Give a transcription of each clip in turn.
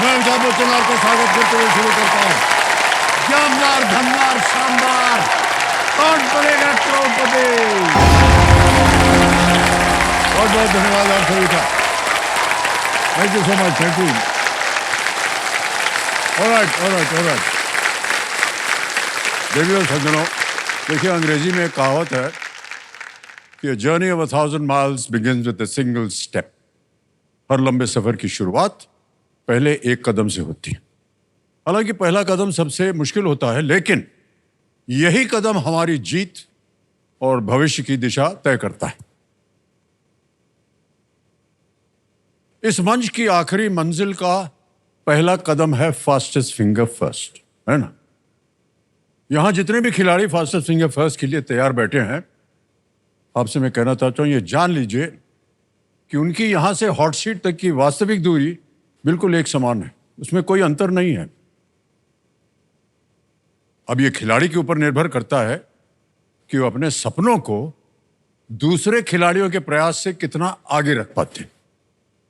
मैं अमिताभ बच्चन को स्वागत करते हुए शुरू करता हूँ। जानदार, धनदार, शानदार, कौन बनेगा करोड़पति। बहुत बहुत धन्यवाद आप सभी का। Thank you so much. Thank you. Alright. देवियों सज्जनों, देखिए अंग्रेजी में एक कहावत है कि journey of 1000 miles begins with a single step. हर लंबे सफर की शुरुआत पहले एक कदम से होती है। हालांकि पहला कदम सबसे मुश्किल होता है, लेकिन यही कदम हमारी जीत और भविष्य की दिशा तय करता है। इस मंच की आखिरी मंजिल का पहला कदम है फास्टेस्ट फिंगर फर्स्ट, है ना? यहां जितने भी खिलाड़ी फास्टेस्ट फिंगर फर्स्ट के लिए तैयार बैठे हैं, आपसे मैं कहना चाहता हूं, ये जान लीजिए कि उनकी यहां से हॉट सीट तक की वास्तविक दूरी बिल्कुल एक समान है, उसमें कोई अंतर नहीं है। अब ये खिलाड़ी के ऊपर निर्भर करता है कि वो अपने सपनों को दूसरे खिलाड़ियों के प्रयास से कितना आगे रख पाते हैं।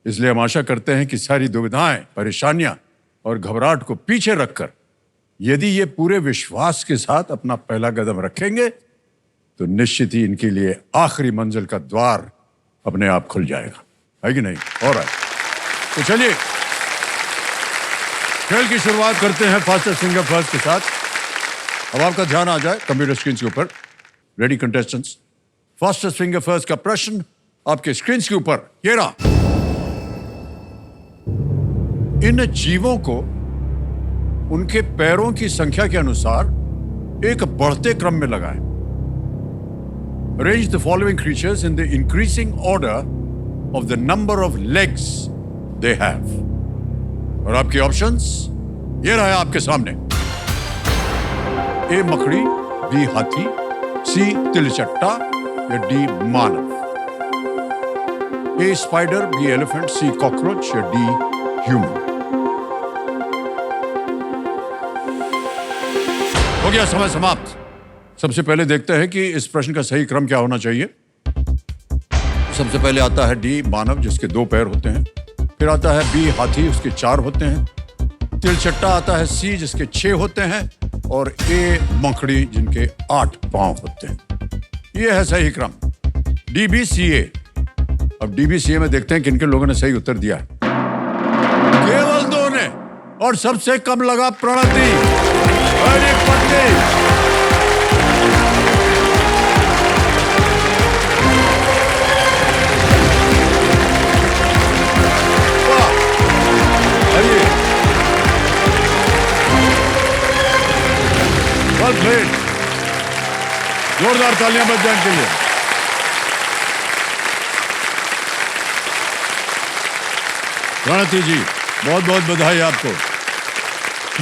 इसलिए हम आशा करते हैं कि सारी दुविधाएं, परेशानियां और घबराहट को पीछे रखकर यदि ये पूरे विश्वास के साथ अपना पहला कदम रखेंगे तो निश्चित ही इनके लिए आखिरी मंजिल का द्वार अपने आप खुल जाएगा, है कि नहीं? ऑलराइट, तो चलिए खेल की शुरुआत करते हैं फास्टेस्ट फिंगर फर्स्ट के साथ। अब आपका ध्यान आ जाए कंप्यूटर स्क्रीन के ऊपर। Ready contestants, fastest finger first का प्रश्न आपके स्क्रीन के ऊपर ये रहा। इन जीवों को उनके पैरों की संख्या के अनुसार एक बढ़ते क्रम में लगाएं। Arrange the following creatures in the increasing order of the number of legs they have. और आपके ऑप्शंस ये रहा है आपके सामने। ए मकड़ी, बी हाथी, सी तिलचट्टा या डी मानव। ए स्पाइडर, बी एलिफेंट, सी कॉकरोच या डी ह्यूमन। हो गया समय समाप्त। सबसे पहले देखते हैं कि इस प्रश्न का सही क्रम क्या होना चाहिए। सबसे पहले आता है डी मानव, जिसके 2 पैर होते हैं। फिर आता है बी हाथी, उसके 4 होते हैं। तिलचट्टा आता है सी, जिसके 6 होते हैं। और ए मकड़ी, जिनके 8 पांव होते हैं। यह है सही क्रम। डीबीसीए। अब डीबीसीए में देखते हैं किन-किन लोगों ने सही उत्तर दिया है। केवल 2 ने, और सबसे कम लगा प्रणति। अरे पट्टी। Well played. जोरदार तालियां बज जाए इनके लिए। प्रणति जी, बहुत बहुत बधाई आपको।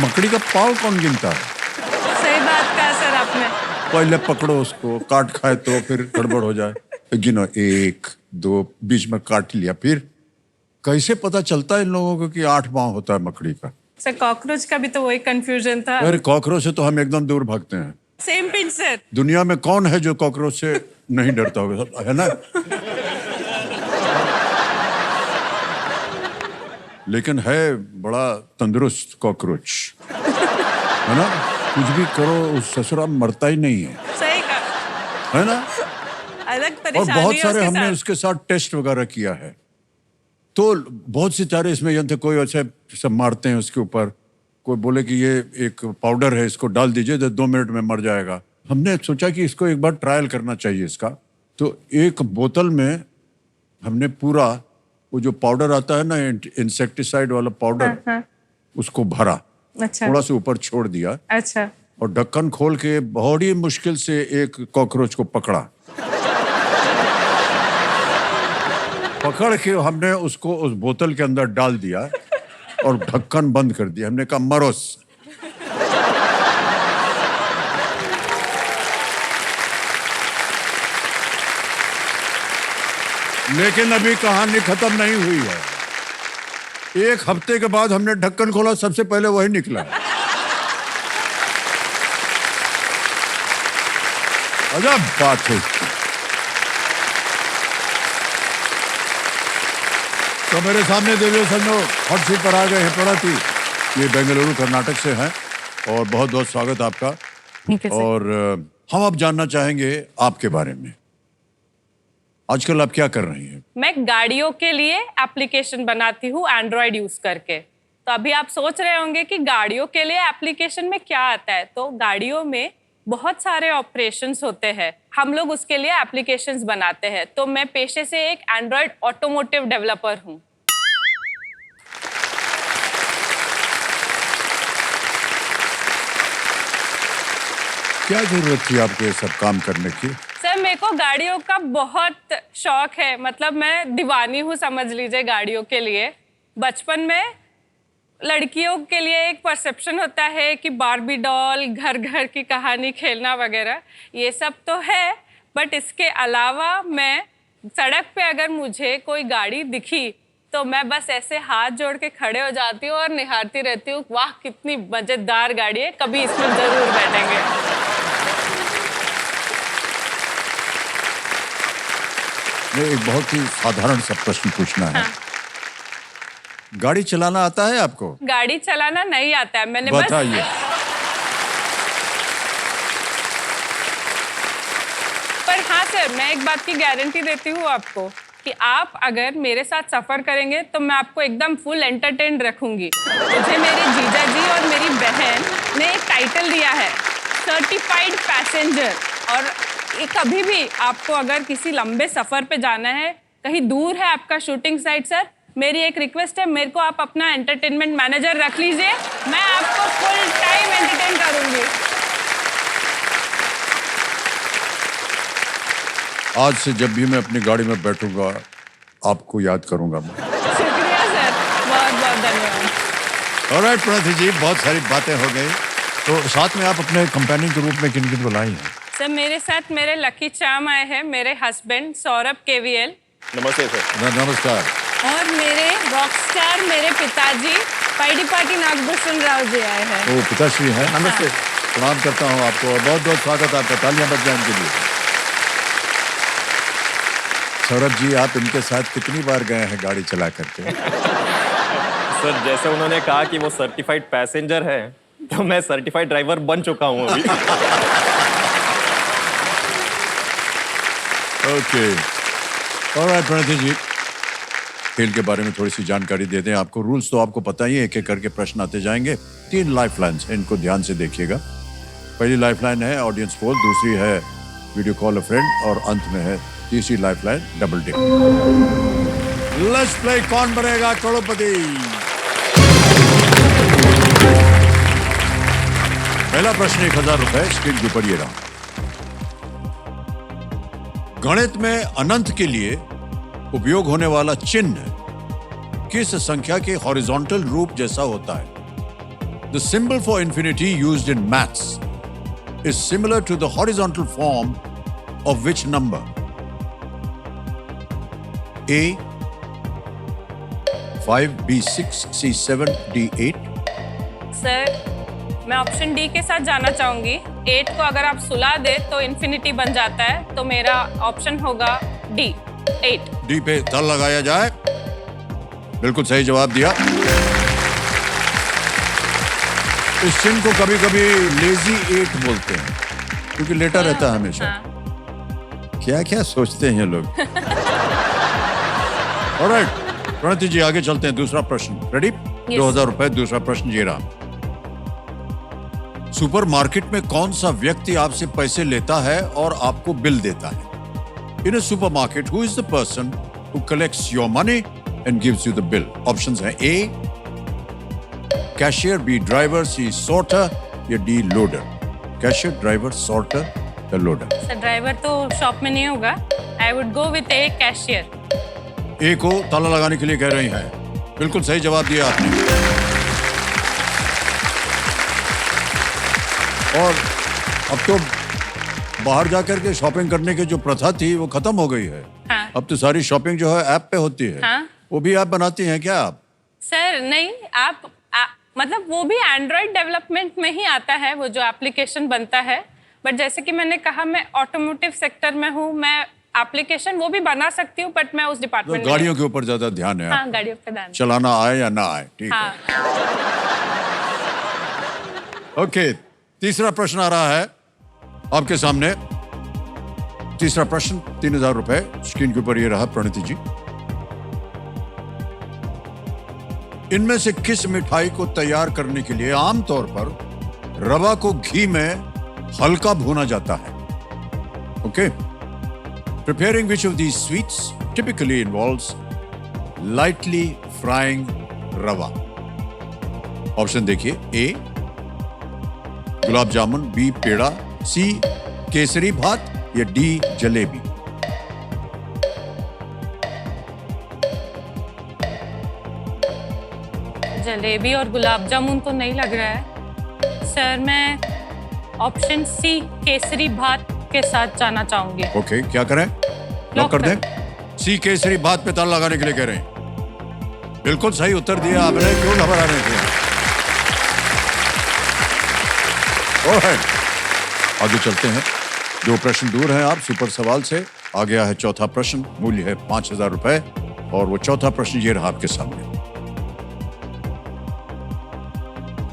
मकड़ी का पाँव कौन गिनता है? सही बात कहा सर आपने। पहले पकड़ो उसको, काट खाए तो फिर गड़बड़ हो जाए। गिनो, 1 2, बीच में काट लिया। फिर कैसे पता चलता है इन लोगों को कि 8 पाँव होता है मकड़ी का? सर कॉकरोच का भी तो वही कंफ्यूजन था। अरे कॉकरोच से तो हम एकदम दूर भागते हैं। Same pinch sir. दुनिया में कौन है जो कॉकरोच से नहीं डरता होगा, है ना? लेकिन है बड़ा तंदुरुस्त कॉकरोच, है ना? कुछ भी करो उस ससुरा मरता ही नहीं है। सही कहा, है ना? अलग और परेशानी बहुत है सारे उसके हमने साथ। उसके साथ टेस्ट वगैरह किया है। तो बहुत से चारे इसमें यंत्र, कोई ऐसे सब मारते हैं उसके ऊपर, कोई बोले कि ये एक पाउडर है, इसको डाल दीजिए तो 2 मिनट में मर जाएगा। हमने सोचा कि इसको एक बार ट्रायल करना चाहिए इसका। तो एक बोतल में हमने पूरा वो जो पाउडर आता है ना, इंसेक्टिसाइड वाला पाउडर, उसको भरा। अच्छा। थोड़ा सा ऊपर छोड़ दिया। अच्छा। और ढक्कन खोल के बड़ी मुश्किल से एक कॉकरोच को पकड़ा। पकड़ के हमने उसको उस बोतल के अंदर डाल दिया और ढक्कन बंद कर दिया। हमने कहा मरोस। लेकिन अभी कहानी खत्म नहीं हुई है। 1 हफ्ते के बाद हमने ढक्कन खोला, सबसे पहले वही निकला। अजब बात है। तो मेरे सामने देवियो संजो हॉट सीट पर आ गए हैं प्रणति। ये बेंगलुरु कर्नाटक से हैं और बहुत बहुत स्वागत आपका। ठीक है सर। और हम अब जानना चाहेंगे आपके बारे में। आजकल आप क्या कर रही हैं? मैं गाड़ियों के लिए एप्लीकेशन बनाती हूँ एंड्रॉयड यूज करके। तो अभी आप सोच रहे होंगे कि गाड़ियों के लिए एप्लीकेशन में क्या आता है। तो गाड़ियों में बहुत सारे ऑपरेशंस होते हैं, हम लोग उसके लिए एप्लीकेशंस बनाते हैं। तो मैं पेशे से एक एंड्रॉयड ऑटोमोटिव डेवलपर हूँ। क्या जरूरत थी आपको ये सब काम करने की? सर मेरे को गाड़ियों का बहुत शौक है, मतलब मैं दीवानी हूँ समझ लीजिए गाड़ियों के लिए। बचपन में लड़कियों के लिए एक परसेप्शन होता है कि बार्बी डॉल, घर घर की कहानी, खेलना वगैरह ये सब तो है, बट इसके अलावा मैं सड़क पे अगर मुझे कोई गाड़ी दिखी तो मैं बस ऐसे हाथ जोड़ के खड़े हो जाती हूँ और निहारती रहती हूँ, वाह कितनी मजेदार गाड़ी है, कभी इसमें जरूर बैठेंगे। मैं एक बहुत ही साधारण सा प्रश्न पूछना है। गाड़ी चलाना आता है आपको? गाड़ी चलाना नहीं आता है, मैंने बस बताइए। पर हाँ सर, मैं एक बात की गारंटी देती हूँ आपको कि आप अगर मेरे साथ सफर करेंगे तो मैं आपको एकदम फुल एंटरटेन रखूंगी। मुझे मेरे जीजा जी और मेरी बहन ने एक टाइटल दिया है, सर्टिफाइड पैसेंजर। और ये कभी भी आपको अगर किसी लंबे सफर पे जाना है, कहीं दूर है आपका शूटिंग साइट सर, मेरी एक रिक्वेस्ट है, मेरे को आप अपना एंटरटेनमेंट मैनेजर रख लीजिए, मैं आपको फुल टाइम एंटरटेन करूंगी। आज से जब भी मैं अपनी गाड़ी में बैठूंगा आपको याद करूंगा मैं। शुक्रिया सर, बहुत बहुत धन्यवाद। ऑलराइट प्रणति जी, बहुत सारी बातें हो गई। तो साथ में आप अपने कंपेनियन के रूप में किन किन बुलाई हैं? सर मेरे साथ मेरे लकी चाम आए हैं, मेरे हस्बैंड सौरभ केवीएल। नमस्ते सर। नमस्कार। और मेरे रॉकस्टार मेरे पिताजी पाइडीपाटी नागभूषण राव जी आए हैं। वो पिताश्री हैं। नमस्ते। प्रणाम करता हूँ आपको और बहुत बहुत स्वागत आपका। तालियां बज जाएं इनके लिए। सौरभ जी, आप इनके साथ कितनी बार गए हैं गाड़ी चला करके? सर जैसे उन्होंने कहा कि वो सर्टिफाइड पैसेंजर है, तो मैं सर्टिफाइड ड्राइवर बन चुका हूँ अभी। ओके। ऑलराइट प्रणति जी, खेल के बारे में थोड़ी सी जानकारी दे दें आपको। रूल्स तो आपको पता ही है, एक एक करके प्रश्न आते जाएंगे। 3 लाइफलाइंस हैं, इनको ध्यान से देखिएगा। पहली लाइफलाइन है ऑडियंस पोल, दूसरी है वीडियो कॉल अ फ्रेंड और अंत में है तीसरी lifeline double dip. Let's play Kaun Banega करोड़पति। पहला प्रश्न 1000 रुपए, स्क्रीन के ऊपर ये रहा। गणित में अनंत के लिए उपयोग होने वाला चिन्ह किस संख्या के हॉरिजॉन्टल रूप जैसा होता है? The symbol for infinity used in maths is similar to the horizontal form of which number? A 5, B 6, C 7, D 8। Sir मैं ऑप्शन डी के साथ जाना चाहूंगी। 8 को अगर आप सुला दे तो इन्फिनिटी बन जाता है, तो मेरा ऑप्शन होगा डी 8। डी पे तल लगाया जाए। बिल्कुल सही जवाब दिया। इस चिन्ह को कभी कभी लेजी 8 बोलते हैं क्योंकि लेटा रहता है हमेशा। क्या क्या सोचते हैं ये लोग। ऑलराइट प्रणति जी, आगे चलते हैं। दूसरा प्रश्न रेडी? 2000 रुपए। दूसरा प्रश्न ये रहा। सुपरमार्केट में कौन सा व्यक्ति आपसे पैसे लेता है और आपको बिल देता है? In a supermarket who is the person who collects your money and gives you the bill? Options हैं A cashier, B driver, C sorter या D loader. Cashier, driver, sorter या लोडर? सर ड्राइवर तो shop में नहीं होगा, I would go with a cashier. A को ताला लगाने के लिए कह रही हैं। बिल्कुल सही जवाब दिया आपने। और अब तो बाहर जाकर के शॉपिंग करने की जो प्रथा थी वो खत्म हो गई है। हाँ। अब तो सारी शॉपिंग जो है ऐप पे होती है। हाँ। वो भी आप बनाती हैं क्या आप? सर नहीं, मतलब वो भी एंड्रॉयड डेवलपमेंट में ही आता है, वो जो एप्लीकेशन बनता है। बट जैसे कि मैंने कहा, मैं ऑटोमोटिव सेक्टर में हूँ, मैं एप्लीकेशन वो भी बना सकती हूँ, बट मैं उस तो डिपार्टमेंट गाड़ियों के ऊपर ज्यादा ध्यान है हाँ, आपका। गाड़ियों पे दान। चलाना आए या ना आए, ठीक हाँ, है। ओके, तीसरा प्रश्न आ रहा है आपके सामने। तीसरा प्रश्न, 3000 रुपए स्क्रीन के ऊपर ये रहा प्रणति जी। इनमें से किस मिठाई को तैयार करने के लिए आमतौर पर रवा को घी में हल्का भूना जाता है? Okay, preparing which of these sweets typically involves lightly frying rava? Option देखिए, ए गुलाब जामुन, बी पेड़ा, सी केसरी भात या डी जलेबी। जलेबी और गुलाब जामुन तो नहीं लग रहा है सर। मैं ऑप्शन सी केसरी भात के साथ जाना चाहूंगी। ओके, क्या करें? लॉक कर दें? सी केसरी भात पे ताला लगाने के लिए कह रहे हैं। बिल्कुल सही उत्तर दिया आपने, क्यों घबरा रहे थे? ऑलराइट, आगे चलते हैं। 2 प्रश्न दूर हैं आप सुपर सवाल से। आ गया है चौथा प्रश्न, मूल्य है 5000 रुपए, और वो चौथा प्रश्न ये रहा आपके सामने।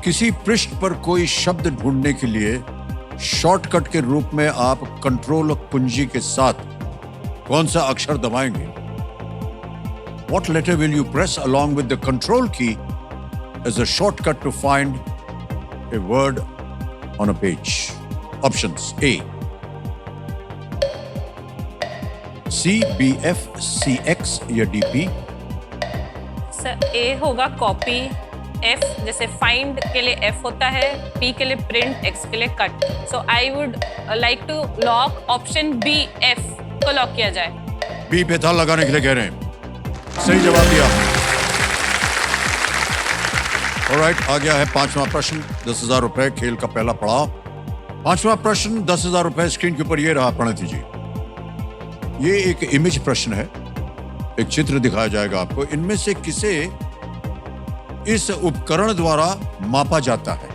किसी पृष्ठ पर कोई शब्द ढूंढने के लिए शॉर्टकट के रूप में आप कंट्रोल कुंजी के साथ कौन सा अक्षर दबाएंगे? What letter will you press along with the control key as a shortcut to find a word on a page? Options: A C, B, F, C, X या D, P? सर ए होगा copy, F जैसे find के लिए F होता है, P के लिए print, X के लिए cut. So I would like to lock option B, F को लॉक किया जाए। बी पे ताला लगाने के लिए कह रहे हैं। सही जवाब दिया। ऑलराइट, आ गया है 5वां प्रश्न, 10,000 रुपए, खेल का पहला पड़ाव। 5वां प्रश्न, 10,000 रुपए स्क्रीन के ऊपर ये रहा प्रणति जी। ये एक इमेज प्रश्न है, एक चित्र दिखाया जाएगा आपको। इनमें से किसे इस उपकरण द्वारा मापा जाता है?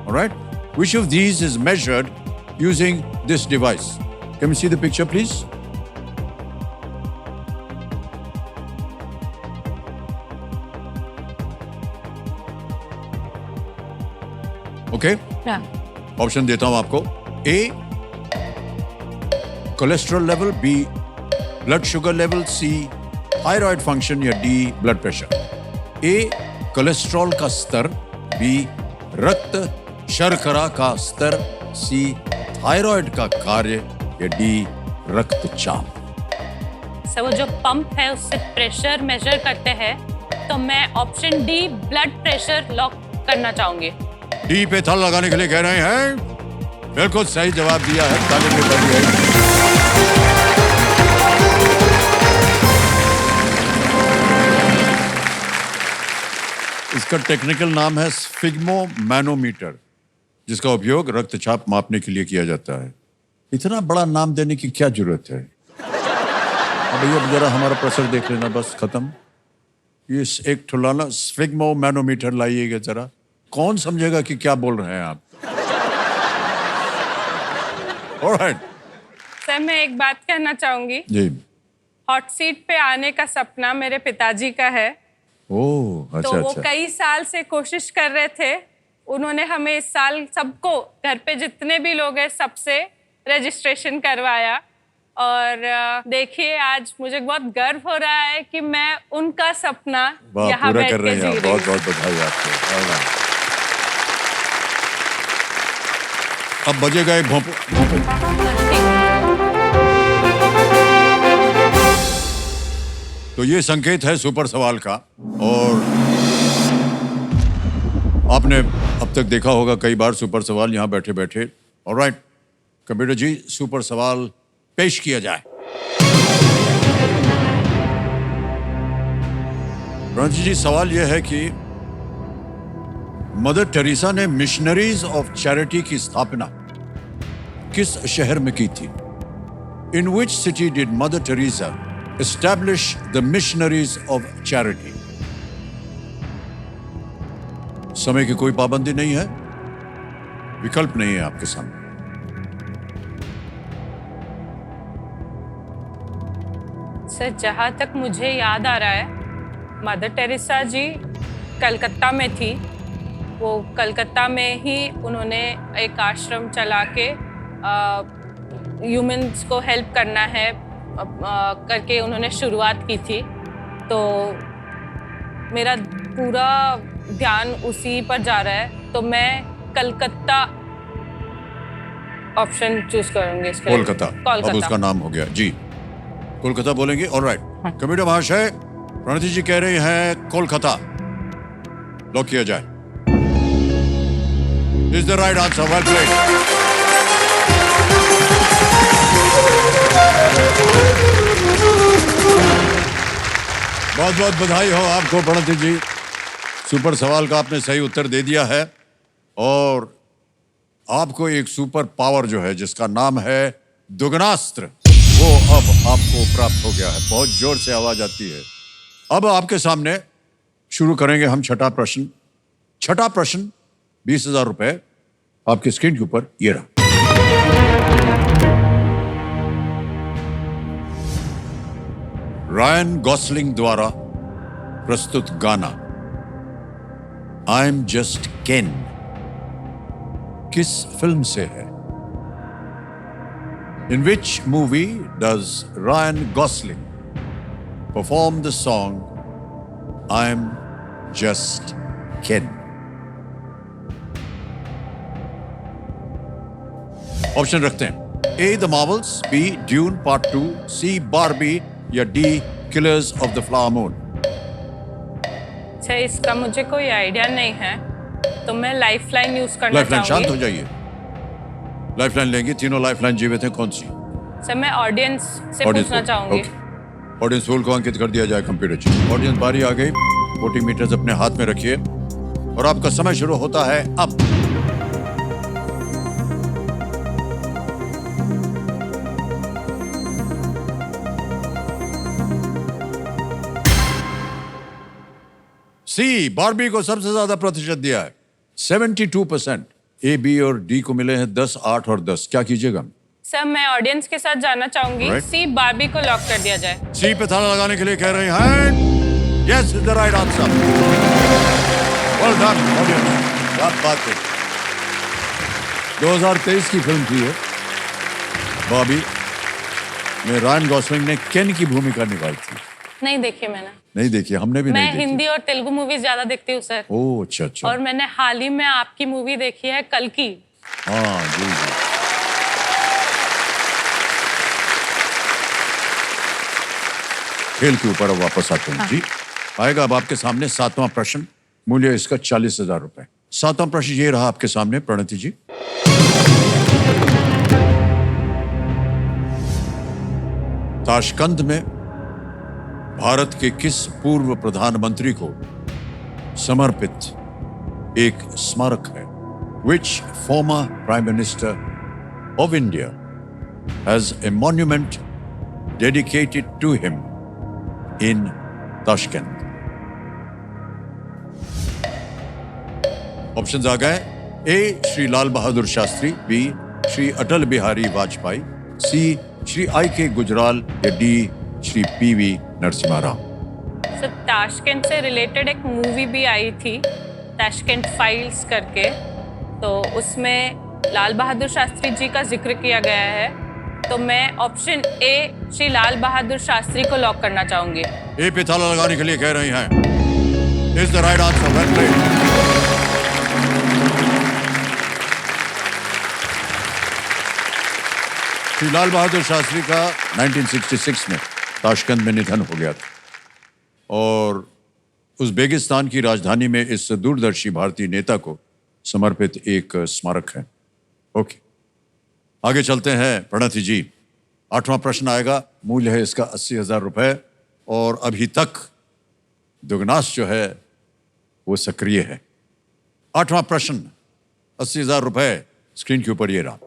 Alright, which of these is measured using this device? Can we see the picture please? Okay, option देता हूं आपको। A cholesterol level, B blood sugar level, C thyroid function या D blood pressure. A cholesterol का स्तर, B रक्त शर्करा का स्तर, सी थायराइड का कार्य या डी रक्तचाप। सर वो जो पंप है उससे प्रेशर मेजर करते हैं, तो मैं option D blood pressure lock करना चाहूंगी। डी पे थल लगाने के लिए कह रहे हैं। बिल्कुल सही जवाब दिया है, ताली में बजी है। इसका टेक्निकल नाम है स्फिग्मोमैनोमीटर, जिसका उपयोग रक्तचाप मापने के लिए किया जाता है। इतना बड़ा नाम देने की क्या जरूरत है? अब भैया जरा हमारा प्रेशर देख लेना, बस खत्म। ये एक ठुलाना स्फिग्मोमैनोमीटर लाइएगा जरा, कौन समझेगा कि क्या बोल रहे हैं आप? ऑलराइट। सर मैं एक बात कहना चाहूंगी। जी। हॉट सीट पे आने का सपना मेरे पिताजी का है। ओह, अच्छा तो वो अच्छा। कई साल से कोशिश कर रहे थे। उन्होंने हमें इस साल सबको, घर पे जितने भी लोग हैं, सबसे रजिस्ट्रेशन करवाया। और देखिए आज मुझे बहुत गर्व हो रहा है कि मैं उनका सपना यहाँ पूरा बैठ कर के रहे जी हैं। रही बहुत हूँ। बहुत बधाई आपको। अब बजेगा एक भोंपू। तो ये संकेत है सुपर सवाल का, और आपने अब तक देखा होगा कई बार सुपर सवाल यहाँ बैठे बैठे। ऑलराइट, कंप्यूटर जी सुपर सवाल पेश किया जाए। रणजी जी, सवाल यह है कि मदर टेरेसा ने मिशनरीज ऑफ चैरिटी की स्थापना किस शहर में की थी? In which city did Mother Teresa establish the missionaries of charity? समय की कोई पाबंदी नहीं है, विकल्प नहीं है आपके सामने। सर जहाँ तक मुझे याद आ रहा है, मदर टेरेसा जी कलकत्ता में थी। वो कलकत्ता में ही उन्होंने एक आश्रम चला के ह्यूमंस को हेल्प करना है करके उन्होंने शुरुआत की थी। तो मेरा पूरा ध्यान उसी पर जा रहा है, तो मैं कलकत्ता ऑप्शन चूज करूंगी इसके लिए। कोलकाता, अब उसका नाम हो गया जी, कोलकाता बोलेंगे। ऑलराइट, कंप्यूटर महाशय, प्रणति जी कह रही हैं कोलकाता, लॉक किया जाए। Is the right answer, well played. बहुत बहुत बधाई हो आपको प्रणति जी, सुपर सवाल का आपने सही उत्तर दे दिया है और आपको एक सुपर पावर जो है जिसका नाम है दुगनास्त्र, वो अब आपको प्राप्त हो गया है। बहुत जोर से आवाज आती है। अब आपके सामने शुरू करेंगे हम छठा प्रश्न। छठा प्रश्न 20,000 रुपए आपकी स्क्रीन के ऊपर ये रहा। रायन गॉसलिंग द्वारा प्रस्तुत गाना आई एम जस्ट केन किस फिल्म से है? In which movie does Ryan Gosling perform the song I'm Just Ken? Option रखते हैं। A. The Marvels, B. Dune Part 2, C. Barbie या D. Killers of the Flower Moon। अच्छा, इसका मुझे कोई आइडिया नहीं है, तो मैं लाइफलाइन यूज करना लाइफलाइन, चाहूंगी। शांत हो जाइए। लाइफलाइन लेंगे, तीनों लाइफलाइन जीवित हैं, कौन सी? सर मैं ऑडियंस से पूछना चाहूंगी। ऑडियंस पोल को अंकित कर दिया जाए कंप्यूटर जी। ऑडियंस बारी आ गई, वोटिंग मीटर्स अपने हाथ में रखिए और आपका समय शुरू होता है अब। सी, बारबी को सबसे ज्यादा प्रतिशत दिया है, 72%। ए, बी और डी को मिले हैं 10, 8 और 10। क्या कीजिएगा? सर मैं ऑडियंस के साथ जाना चाहूंगी। Right. सी, बारबी को लॉक कर दिया जाए। सी पे ताला लगाने के लिए कह रहे हैं। Yes is the right answer. Well done audience, क्या बात है। 2023 की फिल्म थी ये, बॉबी में रायन गॉसलिंग ने केन की भूमिका निभाई थी। नहीं देखी मैंने। नहीं देखी, हमने भी नहीं मैं देखी। हिंदी और तेलुगु मूवी ज्यादा देखती हूँ सर। ओह अच्छा अच्छा। और मैंने हाल ही में आपकी मूवी देखी है कल की। हाँ जी जी। खेल के ऊपर अब वापस आते हैं जी। आएगा अब आपके सामने सातवां प्रश्न, मूल्य इसका 40,000 रुपए। सातवां प्रश्न ये रहा आपके सामने प्रणति जी। ताशकंद में भारत के किस पूर्व प्रधानमंत्री को समर्पित एक स्मारक है? Which former Prime Minister of India has a monument dedicated to him in Tashkent? Options आ गए। A, Shri Lal Bahadur Shastri, B, Shri Atal Bihari Vajpayee, C, Shri I.K. Gujral या D, Shri PV Narasimha Rao. Sir Tashkent से रिलेटेड एक मूवी भी आई थी, ताशकंद फाइल्स करके, तो उसमें लाल बहादुर शास्त्री जी का जिक्र किया गया है। तो मैं ऑप्शन ए, श्री लाल बहादुर शास्त्री को लॉक करना चाहूंगी। ए पे ताला लगाने के लिए कह रही हैं। Is the right answer, well played. Shri Lal Bahadur Shastri का 1966 में ताशकंद में निधन हो गया था और उज़्बेकिस्तान की राजधानी में इस दूरदर्शी भारतीय नेता को समर्पित एक स्मारक है। ओके, आगे चलते हैं प्रणति जी। आठवां प्रश्न आएगा, मूल्य है इसका 80,000 रुपए और अभी तक दुगनास जो है वो सक्रिय है। आठवां प्रश्न 80,000 रुपए स्क्रीन के ऊपर ये रहा।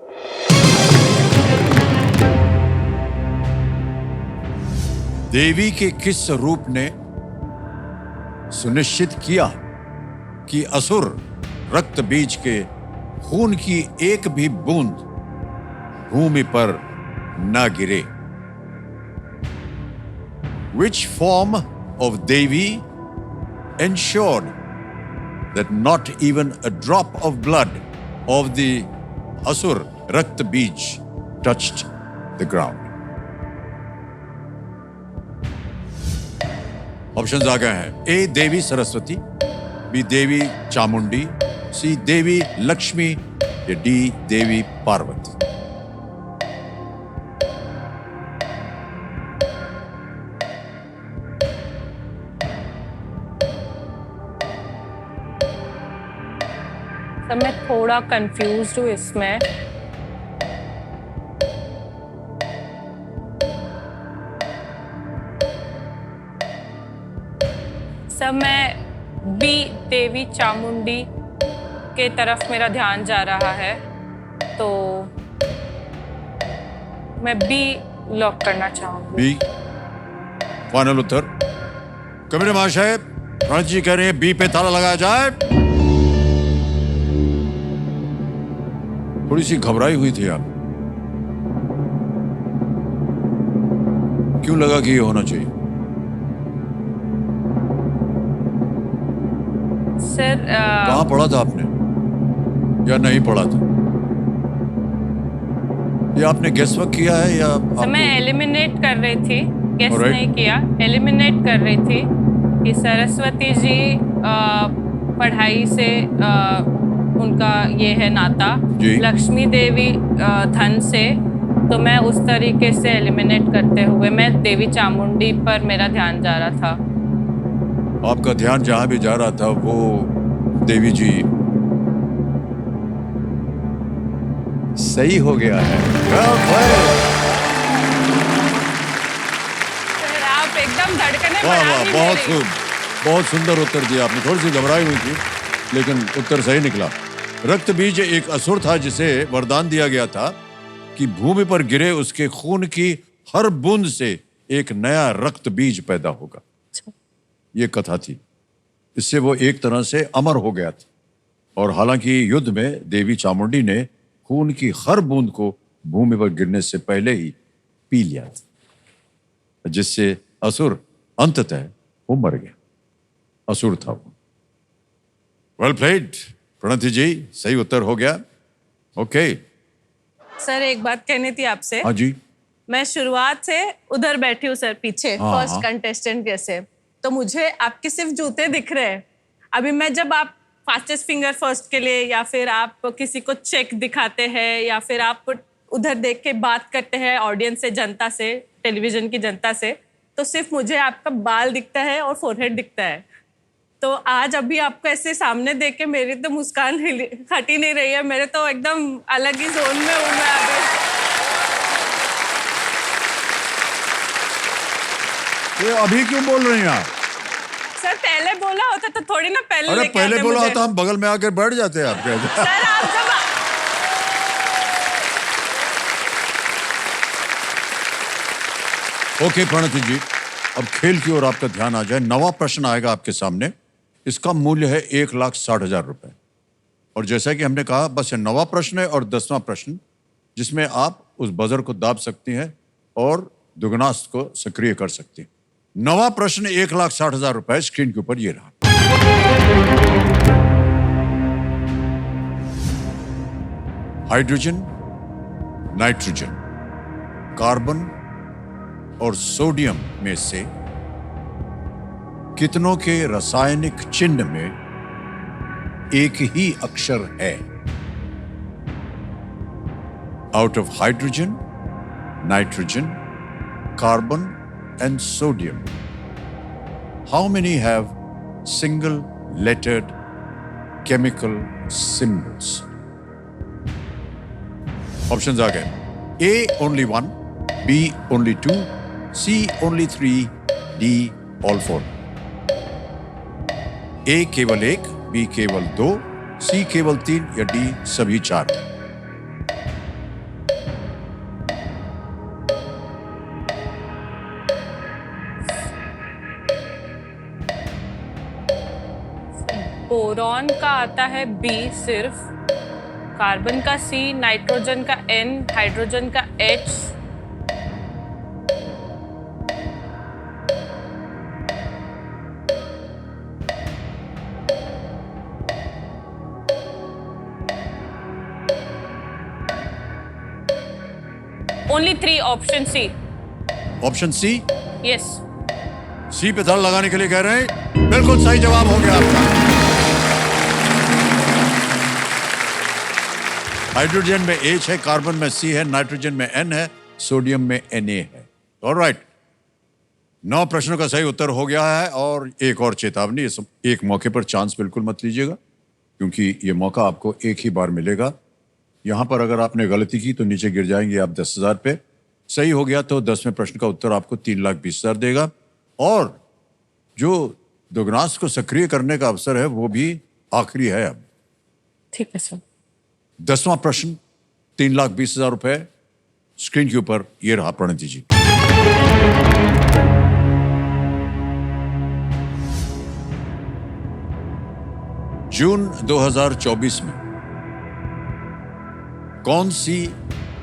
देवी के किस रूप ने सुनिश्चित किया कि असुर रक्त बीज के खून की एक भी बूंद भूमि पर न गिरे? Which form of Devi ensured that not even a drop of blood of the Asur Rakt Bij touched the ground? Options आ गए हैं। A Devi Saraswati, B Devi Chamundi, C Devi Lakshmi या डी देवी पार्वती। तो मैं थोड़ा कंफ्यूज्ड हूँ इसमें। सब मैं बी देवी चामुंडी के तरफ मेरा ध्यान जा रहा है, तो मैं बी लॉक करना चाहूंगी। बी फाइनल उत्तर। कबीर महाशय, प्रणत जी कह रहे हैं बी पे ताला लगाया जाए। थोड़ी सी घबराई हुई थी आप, क्यों लगा कि ये होना चाहिए? सर कहाँ पढ़ा था आपने या नहीं पढ़ा था? ये आपने गेस वर्क किया है या सर मैं एलिमिनेट कर रही थी, गेस Alright. नहीं किया, एलिमिनेट कर रही थी कि सरस्वती जी पढ़ाई से उनका ये है नाता, जी। लक्ष्मी देवी धन से, तो मैं उस तरीके से एलिमिनेट करते हुए मैं देवी चामुंडी पर मेरा ध्यान जा रहा था। आपका ध्यान जहां भी जा रहा था वो देवी जी सही हो गया है। सर आप एकदम धड़कने वाह बढ़ा वाह, ही बहुत मेरी। बहुत सुंदर उत्तर दिया आपने। थोड़ी सी घबराई हुई थी लेकिन उत्तर सही निकला। रक्त बीज एक असुर था जिसे वरदान दिया गया था कि भूमि पर गिरे उसके खून की हर बूंद से एक नया रक्त बीज पैदा होगा। ये कथा थी। इससे वो एक तरह से अमर हो गया था। और हालांकि युद्ध में देवी चामुंडी ने खून की हर बूंद को भूमि पर गिरने से पहले ही पी लिया था, जिससे असुर अंततः वो मर गया। असुर था वो। वेल प्लेड प्रणति जी, सही उत्तर हो गया। ओके सर एक बात कहनी थी आपसे। हाँ जी। मैं शुरुआत से उधर बैठी हूँ सर, पीछे हाँ, फर्स्ट हाँ। कंटेस्टेंट जैसे, तो मुझे आपके सिर्फ जूते दिख रहे हैं। अभी मैं जब आप फास्टेस्ट फिंगर फर्स्ट के लिए या फिर आप किसी को चेक दिखाते हैं या फिर आप उधर देख के बात करते हैं ऑडियंस से, जनता से, टेलीविजन की जनता से, तो सिर्फ मुझे आपका बाल दिखता है और फोरहेड दिखता है। तो आज अभी आपको ऐसे सामने देख के मेरी तो मुस्कान हट ही नहीं रही है। मेरे तो एकदम अलग ही जोन में हूँ मैं अभी। ये अभी क्यों बोल रही हैं आप? सर पहले बोला होता तो थोड़ी ना पहले अरे लेके पहले आते बोला मुझे। होता हम बगल में आकर बैठ जाते हैं आपके। सर आप जब ओके प्रणति जी, अब खेल की ओर आपका ध्यान आ जाए। नवा प्रश्न आएगा आपके सामने। इसका मूल्य है 1,60,000 रुपए। और जैसा कि हमने कहा, बस ये नवा प्रश्न है और 10वां प्रश्न, जिसमें आप उस बजर को दाब सकती हैं और दुगुनास्त को सक्रिय कर सकती हैं। नवा प्रश्न 1,60,000 रुपए स्क्रीन के ऊपर ये रहा। हाइड्रोजन, नाइट्रोजन, कार्बन और सोडियम में से कितनों के रासायनिक चिन्ह में एक ही अक्षर है? Out of hydrogen, nitrogen, carbon and sodium, how many have single lettered chemical symbols? Options are again: A only 1, B only 2, C only 3, D all 4. A केवल 1, B केवल 2, C केवल 3 या D सभी 4? बोरॉन का आता है बी सिर्फ, carbon का सी, नाइट्रोजन का एन, हाइड्रोजन का H, Only 3 option C. Option C, Yes. C पे धड़ लगाने के लिए कह रहे हैं। बिल्कुल सही जवाब हो गया आपका। हाइड्रोजन में H है, कार्बन में C है, नाइट्रोजन में N है, सोडियम में Na है। ऑलराइट, 9 प्रश्नों का सही उत्तर हो गया है। और एक और चेतावनी, इस एक मौके पर चांस बिल्कुल मत लीजिएगा, क्योंकि ये मौका आपको एक ही बार मिलेगा। यहां पर अगर आपने गलती की तो नीचे गिर जाएंगे आप 10,000 पे। सही हो गया तो 10वें प्रश्न का उत्तर आपको 3,20,000 देगा। और जो दुगनास को सक्रिय करने का अवसर है वो भी आखिरी है अब। ठीक है सर। 10वां प्रश्न, 3,20,000 रुपए स्क्रीन के ऊपर। ये रहा प्रणति जी। जून 2024 में कौन सी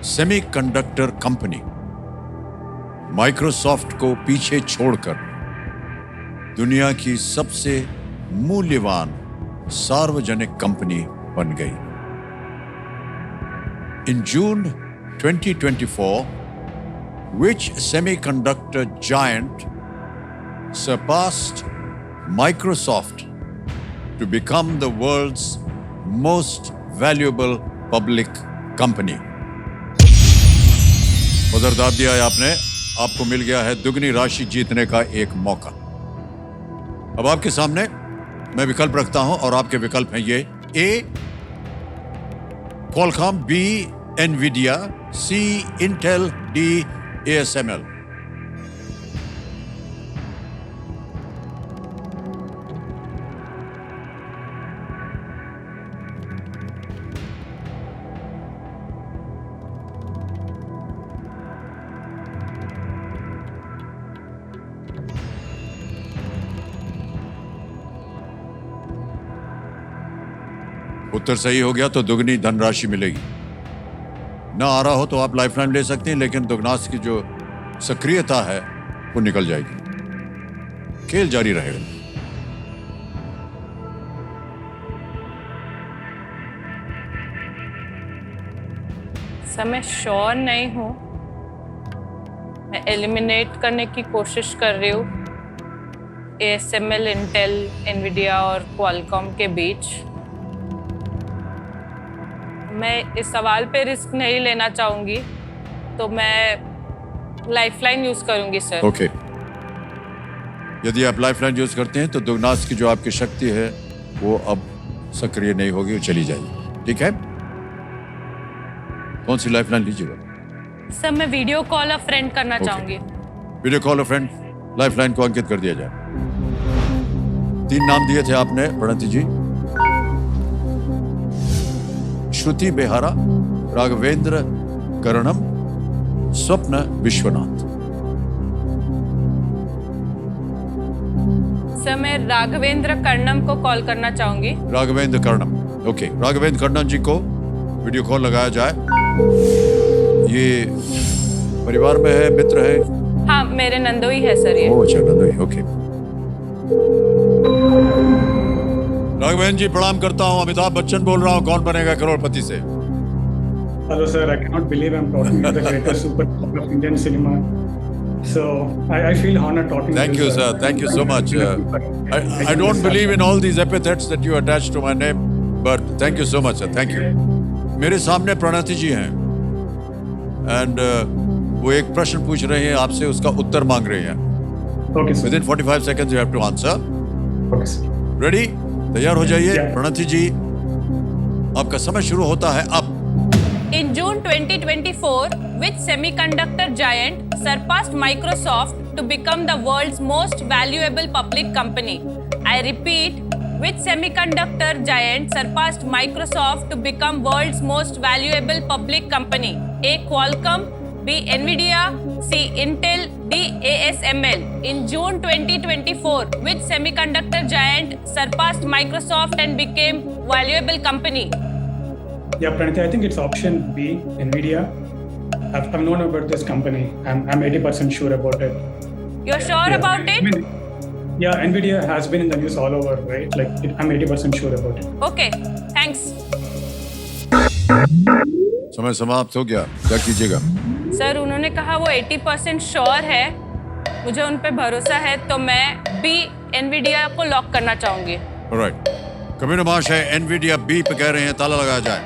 सेमीकंडक्टर कंपनी माइक्रोसॉफ्ट को पीछे छोड़कर दुनिया की सबसे मूल्यवान सार्वजनिक कंपनी बन गई? In June 2024, which semiconductor giant surpassed Microsoft to become the world's most valuable public company? उधर दाब दिया है आपने, आपको मिल गया है दुगनी राशि जीतने का एक मौका। अब आपके सामने मैं विकल्प रखता हूं और आपके विकल्प हैं ये: ए Qualcomm, B Nvidia, C Intel, D ASML। उत्तर सही हो गया तो दुगनी धनराशि मिलेगी। ना आ रहा हो तो आप लाइफलाइन ले सकते हैं, लेकिन दुगनास की जो सक्रियता है वो निकल जाएगी। खेल जारी रहेगा। सर मैं श्योर नहीं हूँ, मैं एलिमिनेट करने की कोशिश कर रही हूँ ASML, इंटेल, एनवीडिया और क्वालकॉम के बीच। मैं इस सवाल पे रिस्क नहीं लेना चाहूंगी, तो मैं लाइफलाइन यूज करूंगी सर। ओके, यदि आप लाइफलाइन यूज करते हैं तो दुगनास की जो आपकी शक्ति है वो अब सक्रिय नहीं होगी, वो चली जाएगी। ठीक है, कौन सी लाइफलाइन लीजिएगा? सर मैं वीडियो कॉल अ फ्रेंड करना चाहूंगी। Video call a friend lifeline को अंकित कर दिया जाए। 3 नाम दिए थे आपने प्रणति जी: श्रुति बेहारा, राघवेंद्र कर्णम, स्वप्न विश्वनाथ। सर मैं राघवेंद्र कर्णम को कॉल करना चाहूंगी। राघवेंद्र कर्णम, ओके, राघवेंद्र कर्णम जी को वीडियो कॉल लगाया जाए। ये परिवार में है, मित्र है? हाँ, मेरे नंदोई है सर ये। ओह अच्छा, नंदोई, ओके। राघवेंद्र जी प्रणाम करता हूँ, अमिताभ बच्चन बोल रहा हूँ, कौन बनेगा करोड़पति से। Hello sir, I cannot believe I'm talking to the greatest superstar of Indian cinema. So I feel honored talking Thank to you, sir. Thank you so much. I don't believe in all these epithets that you attach to my name, but thank you so much, sir. Thank you. मेरे सामने प्रणति जी हैं, and वो एक प्रश्न पूछ रहे हैं आपसे, उसका उत्तर मांग रहे हैं। Okay sir. Within 45 seconds you have to answer. Okay sir. Ready? तैयार हो जाइए। Yeah. प्रणति जी, आपका समय शुरू होता है अब। In June 2024, which semiconductor giant surpassed Microsoft to become the world's most valuable public company? I repeat, which semiconductor giant surpassed Microsoft to become world's most valuable public company? A. Qualcomm, B. Nvidia, C. Intel, D. ASML. In June 2024, which semiconductor giant surpassed Microsoft and became valuable company? Yeah, Pranati, I think it's option B, Nvidia. I've known about this company. I'm 80% sure about it. You're sure about I it? mean, yeah, Nvidia has been in the news all over, right? I'm 80% sure about it. Okay, thanks. समय समाप्त हो गया, क्या कीजिएगा? Sir उन्होंने कहा वो 80% sure है, मुझे उन पे भरोसा है, तो मैं बी एनवीडिया को लॉक करना चाहूंगी। राइट, कबीर महाशय एनवीडिया बी पे कह रहे हैं, ताला लगाया जाए।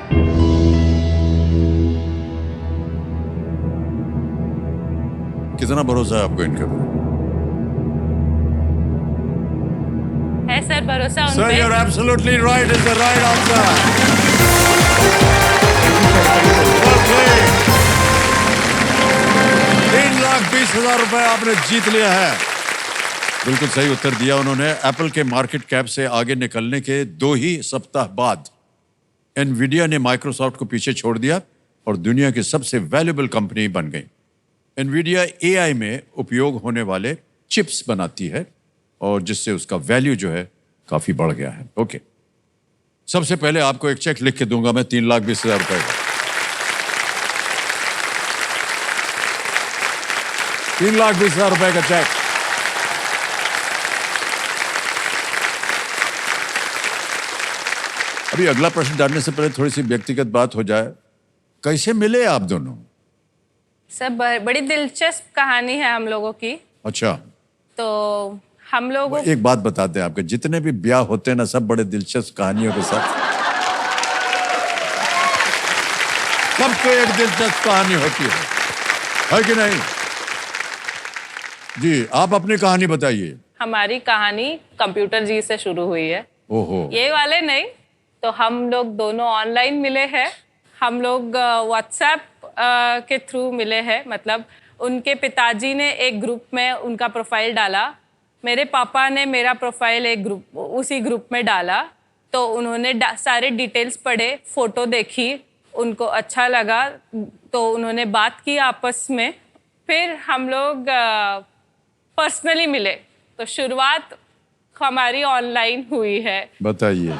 कितना भरोसा है आपको इनके ऊपर? है सर भरोसा उन Sir, पे? you're absolutely right. Is the right answer. Okay. 3,20,000 रुपए आपने जीत लिया है। बिल्कुल सही उत्तर दिया उन्होंने। एप्पल के मार्केट कैप से आगे निकलने के 2 ही सप्ताह बाद एनवीडिया ने माइक्रोसॉफ्ट को पीछे छोड़ दिया और दुनिया की सबसे वैल्यूएबल कंपनी बन गई। एनवीडिया एआई में उपयोग होने वाले चिप्स बनाती है और जिससे उसका वैल्यू जो है काफी बढ़ गया है। ओके, सबसे पहले आपको एक चेक लिख के दूंगा मैं 3,20,000 रुपए का। 3,20,000 रुपए का चेक। अभी अगला प्रश्न डालने से पहले थोड़ी सी व्यक्तिगत बात हो जाए। कैसे मिले आप दोनों? सर बड़ी दिलचस्प कहानी है हम लोगों की। अच्छा, तो हम लोगों एक बात बताते हैं, आपके जितने भी ब्याह होते हैं ना, सब बड़े दिलचस्प कहानियों के साथ। सबको एक दिलचस्प कहानी होती है कि नहीं? जी, आप अपनी कहानी बताइए। हमारी कहानी कंप्यूटर जी से शुरू हुई है। ओहो, ये वाले नहीं, तो हम लोग दोनों ऑनलाइन मिले हैं। हम लोग व्हाट्सएप के थ्रू मिले हैं। मतलब उनके पिताजी ने एक ग्रुप में उनका प्रोफाइल डाला, मेरे पापा ने मेरा प्रोफाइल एक ग्रुप उसी ग्रुप में डाला, तो उन्होंने सारे डिटेल्स पढ़े, फोटो देखी, उनको अच्छा लगा, तो उन्होंने बात की आपस में। फिर हम लोग पर्सनली मिले, तो शुरुआत हमारी ऑनलाइन हुई है। बताइए।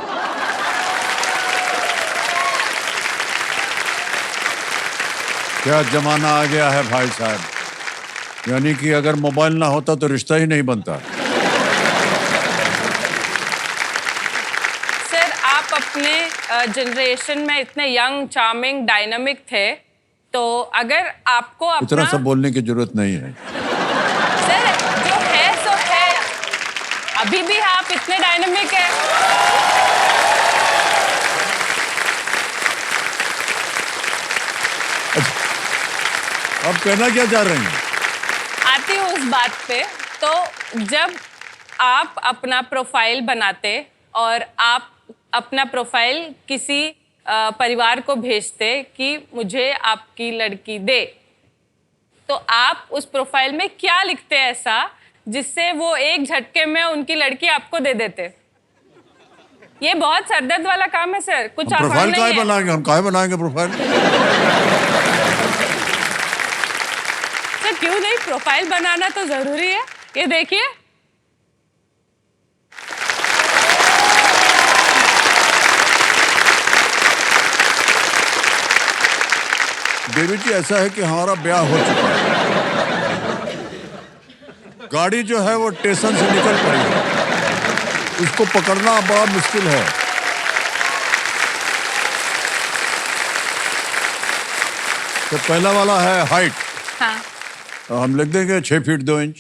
क्या जमाना आ गया है भाई साहब, यानी कि अगर मोबाइल ना होता तो रिश्ता ही नहीं बनता। सर आप अपने जनरेशन में इतने यंग, चार्मिंग, डायनामिक थे, तो अगर आपको इतना अपना सब बोलने की जरूरत नहीं है। सर जो है सो है, अभी भी आप इतने डायनामिक है। अब कहना क्या चाह रहे हैं? आती हूँ उस बात पे। तो जब आप अपना प्रोफाइल बनाते और आप अपना प्रोफाइल किसी परिवार को भेजते कि मुझे आपकी लड़की दे, तो आप उस प्रोफाइल में क्या लिखते ऐसा जिससे वो एक झटके में उनकी लड़की आपको दे देते? ये बहुत सरदर्द वाला काम है सर, कुछ आसान प्रोफाइल नहीं काहे है। बनाएंगे हम? काहे बनाएंगे प्रोफाइल? सर क्यों नहीं, प्रोफाइल बनाना तो जरूरी है। ये देखिए, देवी जी ऐसा है कि हमारा ब्याह हो चुका है, गाड़ी जो है वो स्टेशन से निकल पड़ी है, उसको पकड़ना बड़ा मुश्किल है। तो पहला वाला है हाइट, हाँ तो हम लिख देंगे 6 फीट 2 इंच।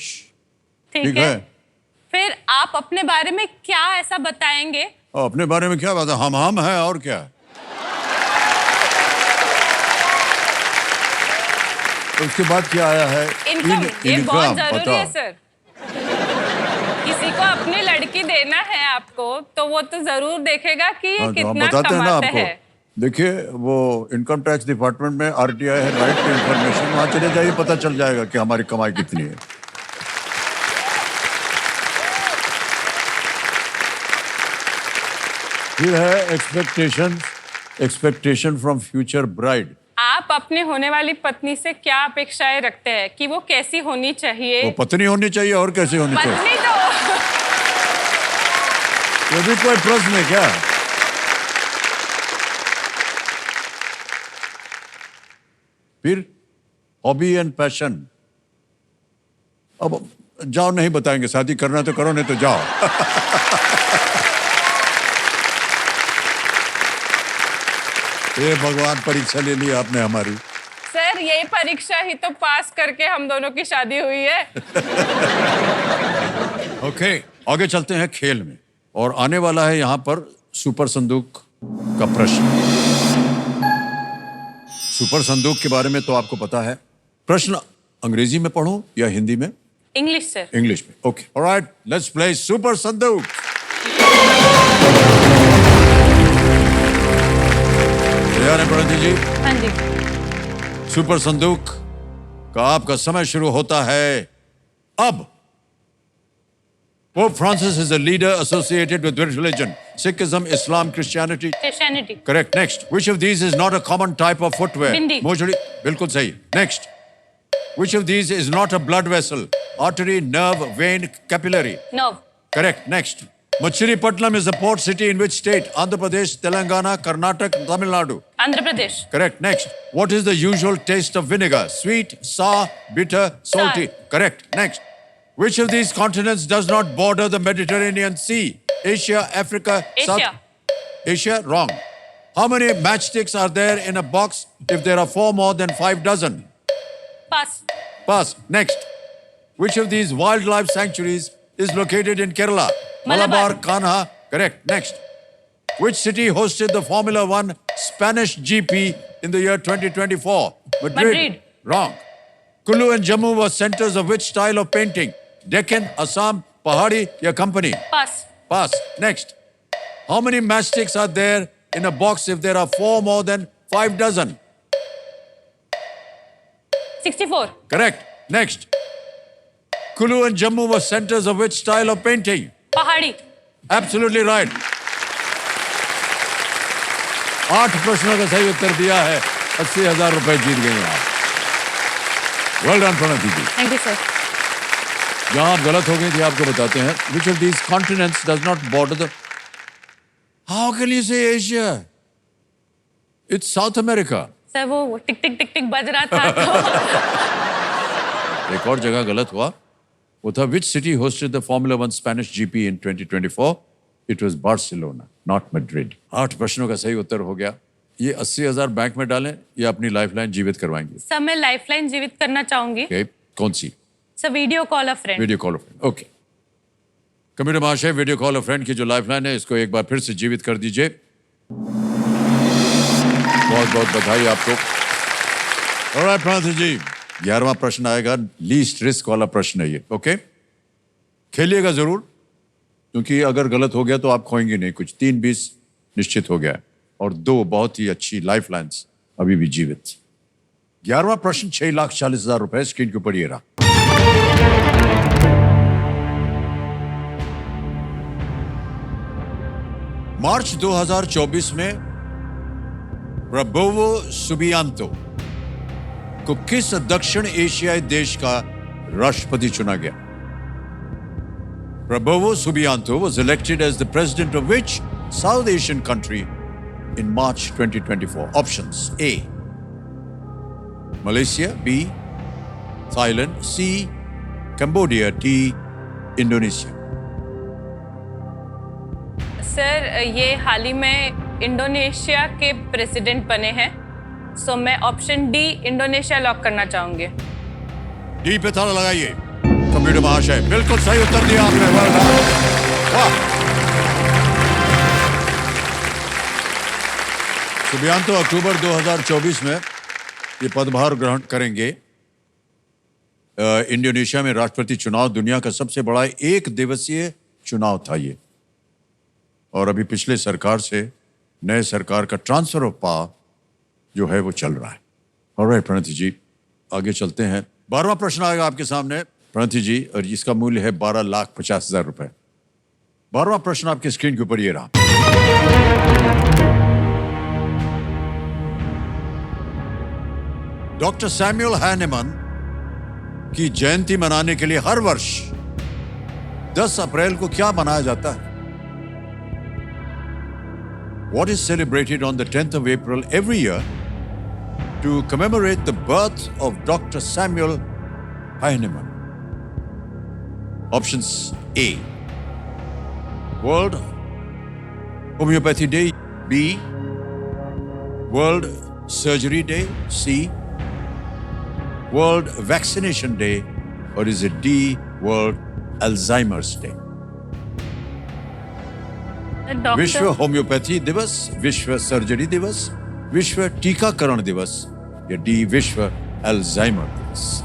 ठीक है। फिर आप अपने बारे में क्या ऐसा बताएंगे? और अपने बारे में क्या बात है, हम है और क्या। तो उसके बाद क्या आया है? इनकम, ये बहुत जरूरी बताओ। है सर। किसी को अपनी लड़की देना है आपको, तो वो तो जरूर देखेगा कि ये हाँ, तो हम कितना बताते हैं ना कमाते आपको। हैं। देखिए, वो इनकम टैक्स डिपार्टमेंट में आरटीआई है, राइट टू इंफॉर्मेशन, वहां चले जाइए, पता चल जाएगा कि हमारी कमाई कितनी है। फिर है एक्सपेक्टेशन फ्रॉम फ्यूचर ब्राइड। आप अपने होने वाली पत्नी से क्या अपेक्षाएं रखते हैं कि वो कैसी होनी चाहिए? वो पत्नी होनी चाहिए और कैसी होनी चाहिए? पत्नी तो ये भी कोई प्रश्न है क्या? फिर हॉबी एंड पैशन। अब जाओ, नहीं बताएंगे, शादी करना तो करो, नहीं तो जाओ। ये भगवान, परीक्षा ले ली आपने हमारी। सर ये परीक्षा ही तो पास करके हम दोनों की शादी हुई है। ओके, आगे चलते हैं खेल में और आने वाला है यहाँ पर सुपर संदूक का प्रश्न। सुपर संदूक के बारे में तो आपको पता है। प्रश्न अंग्रेजी में पढ़ूं या हिंदी में? English sir. इंग्लिश में। Okay, alright, let's play super संदूक। तैयार है प्रणति जी? हाँ जी। सुपर संदूक का आपका समय शुरू होता है अब। Pope Francis is a leader associated with which religion? Sikhism, Islam, Christianity? Christianity. Correct. Next. Which of these is not a common type of footwear? Bindi. Mostly. बिल्कुल सही. Next. Which of these is not a blood vessel? Artery, nerve, vein, capillary? Nerve. Correct. Next. Machilipatnam is a port city in which state? Andhra Pradesh, Telangana, Karnataka, Tamil Nadu? Andhra Pradesh. Correct. Next. What is the usual taste of vinegar? Sweet, sour, bitter, salty? Sour. Correct. Next. Which of these continents does not border the Mediterranean Sea? Asia, Africa, Asia. South? Asia? Wrong. How many matchsticks are there in a box if there are 4 more than 5 dozen? Pass. Pass. Next. Which of these wildlife sanctuaries is located in Kerala? Malabar. Kanha. Correct. Next. Which city hosted the Formula One Spanish GP in the year 2024? Madrid. Wrong. Kulu and Jammu were centers of which style of painting? Deccan, Assam, Pahadi, या company? Pass. Pass. Next. How many matchsticks are there in a box if there are 4 more than 5 dozen? 64. Correct. Next. Kulu and Jammu were centers of which style of painting? पहाड़ी. Absolutely right. 8 प्रश्नों का सही उत्तर दिया है। 80,000 रुपए जीत गए हैं आप। Well done, Pranati ji. Thank you sir. जहां आप गलत हो गई थी आपको बताते हैं। Which of these continents does not border the? How can you say Asia? It's South America. Sir वो टिक टिक टिक टिक बज रहा था तो एक और जगह गलत हुआ। वो था which city hosted the Formula One Spanish GP in 2024? It was Barcelona, not Madrid. 8 प्रश्नों का सही उत्तर हो गया। ये 80,000 बैंक में डालें या अपनी लाइफलाइन जीवित करवाएंगे? सर मैं लाइफलाइन जीवित करना चाहूंगी। Okay. कौन सी? Sir video call a friend. Video call a friend. Okay. Computer महाशय, वीडियो कॉल अ फ्रेंड की जो लाइफलाइन है इसको एक बार फिर से जीवित कर दीजिए। बहुत बहुत बधाई आपको। ऑलराइट प्रणति जी, 11वां प्रश्न आएगा, लीस्ट रिस्क वाला प्रश्न है ये। ओके, खेलिएगा जरूर, क्योंकि अगर गलत हो गया तो आप खोएंगे नहीं कुछ। 3-20 निश्चित हो गया है और 2 बहुत ही अच्छी लाइफलाइंस अभी भी जीवित। 11वां प्रश्न 6,40,000 रुपए स्क्रीन के ऊपर ये रहा। मार्च 2024 में प्रबोवो सुबियांतो को किस दक्षिण एशियाई देश का राष्ट्रपति चुना गया? Prabowo Subianto was elected as the president of which South Asian country in March 2024? Options: A. Malaysia, B. Thailand, C. Cambodia, D. Indonesia. Sir ये हाल ही में इंडोनेशिया के प्रेसिडेंट बने हैं, सो मैं ऑप्शन डी इंडोनेशिया लॉक करना चाहूंगी। डी पे ताला लगाइए। कंप्यूटर महाशय, बिल्कुल सही उत्तर दिया आपने। Well done. वाह। सुबियांतो अक्टूबर 2024 में ये पदभार ग्रहण करेंगे। इंडोनेशिया में राष्ट्रपति चुनाव दुनिया का सबसे बड़ा 1 दिवसीय चुनाव था ये, और अभी पिछले सरकार से नए सरकार का ट्रांसफर ऑफ पावर जो है वो चल रहा है। ऑलराइट प्रणति जी, आगे चलते हैं। 12वां प्रश्न आएगा आपके सामने प्रणति जी, और इसका मूल्य है 12,50,000 रुपए। 12वां प्रश्न आपके स्क्रीन के ऊपर ये रहा। डॉक्टर सैमुअल हैनेमन की जयंती मनाने के लिए हर वर्ष 10 अप्रैल को क्या मनाया जाता है? What is celebrated on the 10th of April every year to commemorate the birth of Dr. Samuel Hahnemann? Options: A. World Homeopathy Day, B. World Surgery Day, C. World Vaccination Day, or is it D, World Alzheimer's Day? विश्व doctor homeopathy दिवस, विश्व surgery दिवस, विश्व टीकाकरण दिवस, या D विश्व Alzheimer दिवस?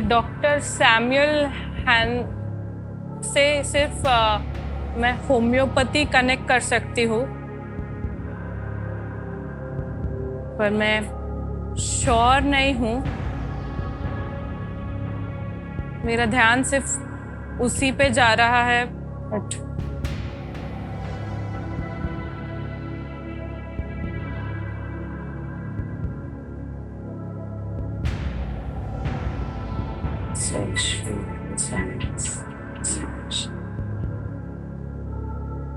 डॉक्टर सैमुअल हैन से सिर्फ मैं होम्योपैथी कनेक्ट कर सकती हूँ, पर मैं श्योर नहीं हूँ। मेरा ध्यान सिर्फ उसी पे जा रहा है। बट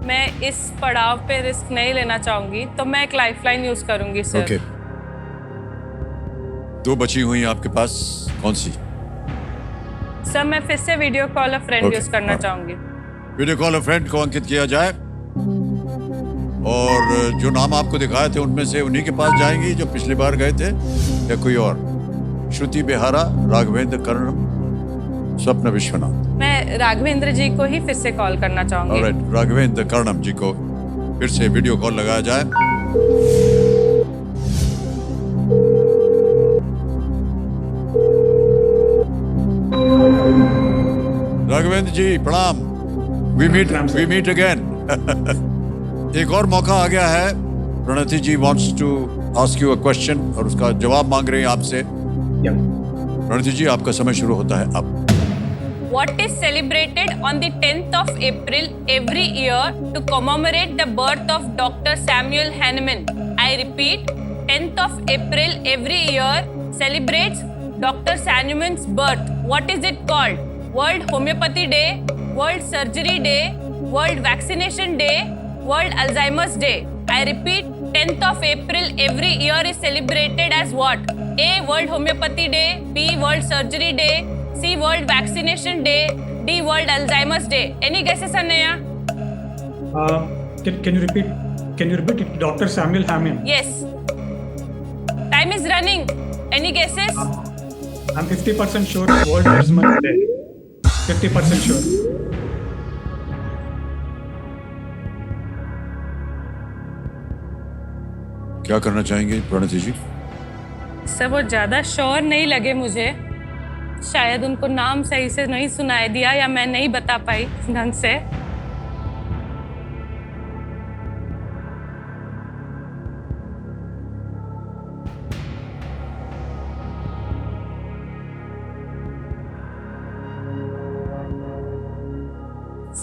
मैं इस पड़ाव पे रिस्क नहीं लेना चाहूंगी, तो मैं एक लाइफलाइन यूज करूंगी सर। ओके, दो बची हुई आपके पास, कौन सी? सर मैं फिर से video call friend Okay, use करना हाँ। चाहूंगी। वीडियो कॉल फ्रेंड को अंकित किया जाए, और जो नाम आपको दिखाए थे उनमें से उन्हीं के पास जाएंगी जो पिछली बार गए थे, या कोई और? श्रुति बेहारा, राघवेंद्र कर्णम, स्वप्न विश्वनाथ। मैं राघवेंद्र जी को ही फिर से कॉल करना चाहूंगी। ऑलराइट, राघवेंद्र कर्णम जी को फिर से वीडियो कॉल लगाया जाए। राघवेंद्र जी प्रणाम, प्रणाम, sir. We meet again. एक और मौका आ गया है। Pranati ji wants to ask you a question, और उसका जवाब मांग रहे हैं आपसे। Yeah. प्रणति जी, आपका समय शुरू होता है अब। What is celebrated on the 10th of April every year to commemorate the birth of Dr. Samuel Hahnemann? I repeat, 10th of April every year celebrates Dr. Hahnemann's birth. What is it called? World Homeopathy Day, World Surgery Day, World Vaccination Day, World Alzheimer's Day. I repeat, 10th of April every year is celebrated as what? A. World Homeopathy Day, B. World Surgery Day, C. World Vaccination Day, D. World Alzheimer's Day. Any guesses, Anaya? Can you repeat? Can you repeat it? Dr. Samuel Hahnemann. Yes. Time is running. Any guesses? I'm 50% sure World Alzheimer's Day. 50% sure. क्या करना चाहेंगे प्रणति जी? Sir वो ज़्यादा sure नहीं लगे मुझे। शायद उनको नाम सही से नहीं सुनाई दिया, या मैं नहीं बता पाई ढंग से।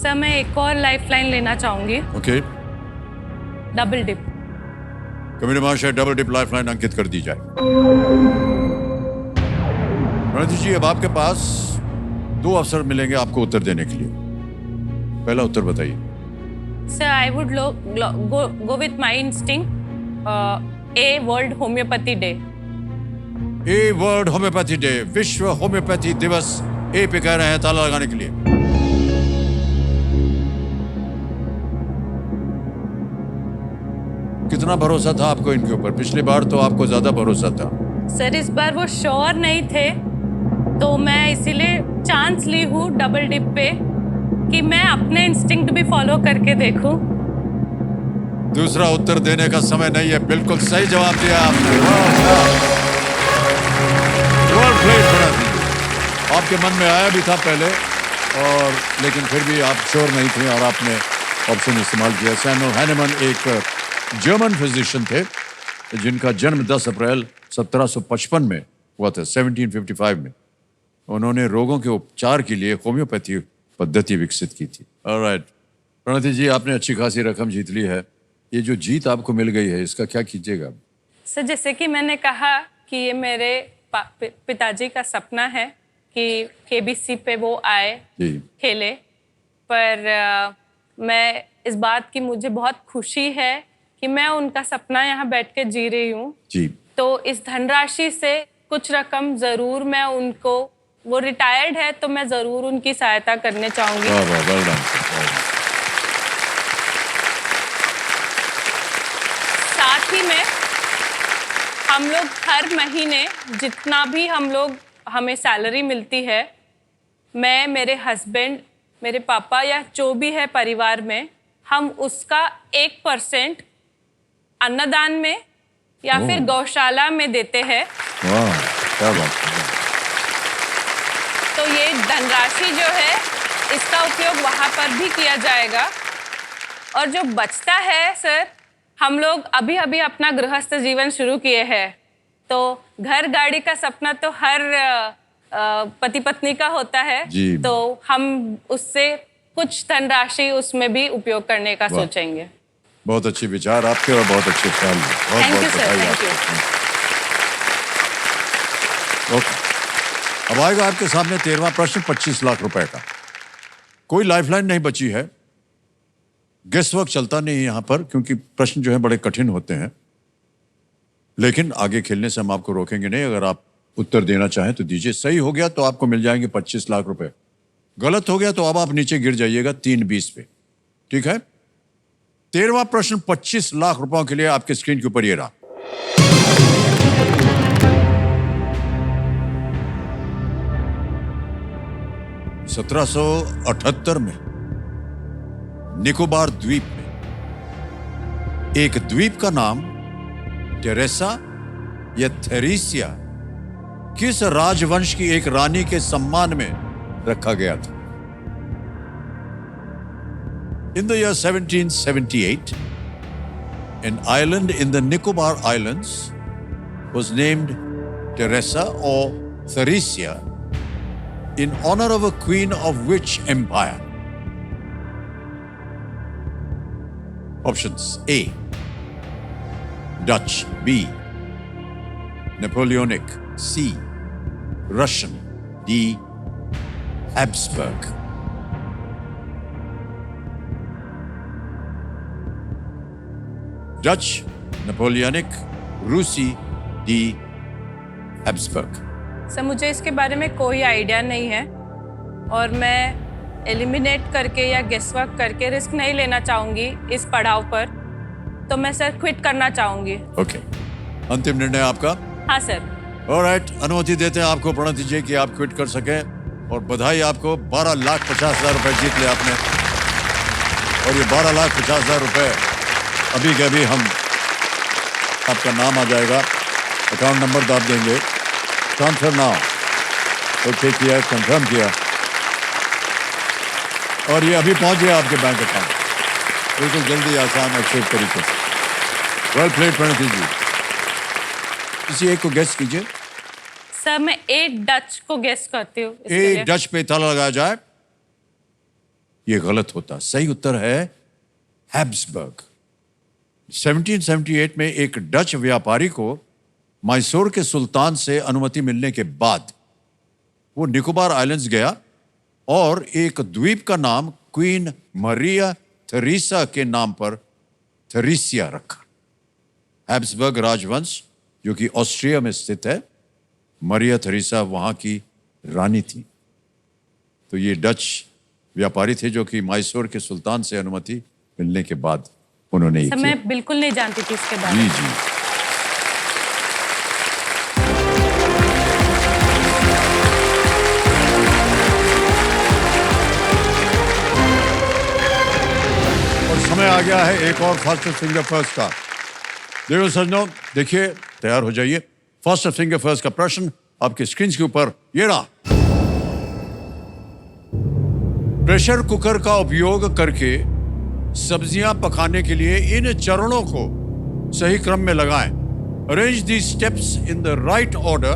सर मैं एक और लाइफलाइन लेना चाहूंगी, ओके, डबल डिप। कमेटी महाशय, डबल डिप लाइफलाइन अंकित कर दी जाए। प्रणति जी, अब आपके पास दो अवसर मिलेंगे आपको उत्तर देने के लिए। पहला उत्तर बताइए। Sir I would go with my instinct, a world homeopathy day. A world homeopathy day, विश्व होम्योपैथी दिवस, ए पे कह रहे हैं ताला लगाने के लिए। कितना भरोसा था आपको इनके ऊपर? पिछली बार तो आपको ज्यादा भरोसा था। सर इस बार वो श्योर नहीं थे, तो मैं इसीलिए चांस ली हूँ डबल डिप पे कि मैं अपने इंस्टिंक्ट भी फॉलो करके देखूं। दूसरा उत्तर देने का समय नहीं है, बिल्कुल सही जवाब दिया आपने। Well played, Pranati. आपके मन में आया भी था पहले, और लेकिन फिर भी आप श्योर नहीं थे और आपने ऑप्शन इस्तेमाल किया। सैमुअल हैनेमन एक जर्मन फिजिशियन थे जिनका जन्म 10 अप्रैल 1755 में हुआ था, 1755 में। उन्होंने रोगों के उपचार के लिए होम्योपैथी पद्धति विकसित की थी। ऑलराइट प्रणति जी, आपने अच्छी खासी रकम जीत ली है। ये जो जीत आपको मिल गई है, इसका क्या कीजिएगा? सर जैसे कि मैंने कहा कि ये मेरे पिताजी का सपना है कि केबीसी पे वो आए, जी। खेले, पर मैं इस बात की मुझे बहुत खुशी है कि मैं उनका सपना यहाँ बैठ के जी रही हूँ। जी। तो इस धनराशि से कुछ रकम जरूर मैं उनको, वो रिटायर्ड है तो मैं जरूर उनकी सहायता करने चाहूंगी। वाह वाह, well done. साथ ही में हम लोग हर महीने जितना भी हमें सैलरी मिलती है, मैं, मेरे हस्बैंड, मेरे पापा या जो भी है परिवार में, हम उसका 1% अन्नदान में या फिर गौशाला में देते हैं। वाह, क्या बात है। तो ये धनराशि जो है इसका उपयोग वहाँ पर भी किया जाएगा। और जो बचता है सर, हम लोग अभी अभी अपना गृहस्थ जीवन शुरू किए हैं, तो घर गाड़ी का सपना तो हर पति पत्नी का होता है जी। तो हम उससे कुछ धनराशि उसमें भी उपयोग करने का वाह। सोचेंगे। बहुत अच्छे विचार आपके और बहुत अच्छे ख्याल। बहुत Thank बहुत you, sir. बधाई Thank you. आपको। ओके, अब आएगा आपके सामने 13वां प्रश्न 25 लाख रुपए का। कोई लाइफलाइन नहीं बची है, गेस वर्क चलता नहीं है यहाँ पर, क्योंकि प्रश्न जो है बड़े कठिन होते हैं। लेकिन आगे खेलने से हम आपको रोकेंगे नहीं। अगर आप उत्तर देना चाहें तो दीजिए। सही हो गया तो आपको मिल जाएंगे 25 लाख रुपए। गलत हो गया तो अब आप नीचे गिर जाइएगा 3-20 पे। ठीक है? 13वां प्रश्न 25 लाख रुपयों के लिए आपके स्क्रीन के ऊपर ये रहा। (1778) में निकोबार द्वीप में एक द्वीप का नाम टेरेसा या थेरेसिया किस राजवंश की एक रानी के सम्मान में रखा गया था? In the year 1778, an island in the Nicobar Islands was named Teresa or Theresia in honor of a queen of which empire? Options: A, Dutch; B, Napoleonic; C, Russian; D, Habsburg. Dutch, Napoleonic, रूसी, D, Habsburg. Sir मुझे इसके बारे में कोई idea नहीं है और मैं एलिमिनेट करके या गेसवर्क करके रिस्क नहीं लेना चाहूंगी इस पड़ाव पर, तो मैं सर क्विट करना चाहूंगी। ओके, अंतिम निर्णय आपका? हाँ सर। ऑलराइट, अनुमति देते हैं आपको प्रणति जी कि आप क्विट कर सकें। और बधाई आपको, 12,50,000 रुपए जीत ले आपने। और ये 12,50,000 रुपए अभी के अभी हम आपका नाम आ जाएगा, अकाउंट नंबर दाब देंगे, ट्रांसफर नाउ। ओके किया, कंफर्म किया और ये अभी पहुंच गया आपके बैंक अकाउंट, बिल्कुल जल्दी, आसान, अच्छे तरीके से। वेल प्लेड प्रणति जी। किसी एक को गेस कीजिए। सर मैं ए डच को गेस करती हूँ। ए डच पे ताला लगाया जाए। ये गलत होता, सही उत्तर है हैब्सबर्ग। 1778 में एक डच व्यापारी को मैसूर के सुल्तान से अनुमति मिलने के बाद वो निकोबार आइलैंड्स गया और एक द्वीप का नाम क्वीन मरिया थेरेसा के नाम पर थेरेसिया रखा। हैब्सबर्ग राजवंश जो कि ऑस्ट्रिया में स्थित है, मरिया थेरेसा वहां की रानी थी। तो ये डच व्यापारी थे जो कि मैसूर के सुल्तान से अनुमति मिलने के बाद उन्होंने सर मैं बिल्कुल नहीं जानती थी इसके बारे जी में। जी। और समय आ गया है एक और फास्टर फिंगर फर्स्ट का। देखो सज्जनों, देखिए, तैयार हो जाइए। फास्टर फिंगर फर्स्ट का प्रश्न आपके स्क्रीन के ऊपर ये रहा। प्रेशर कुकर का उपयोग करके सब्जियां पकाने के लिए इन चरणों को सही क्रम में लगाएं। Arrange the steps in the right order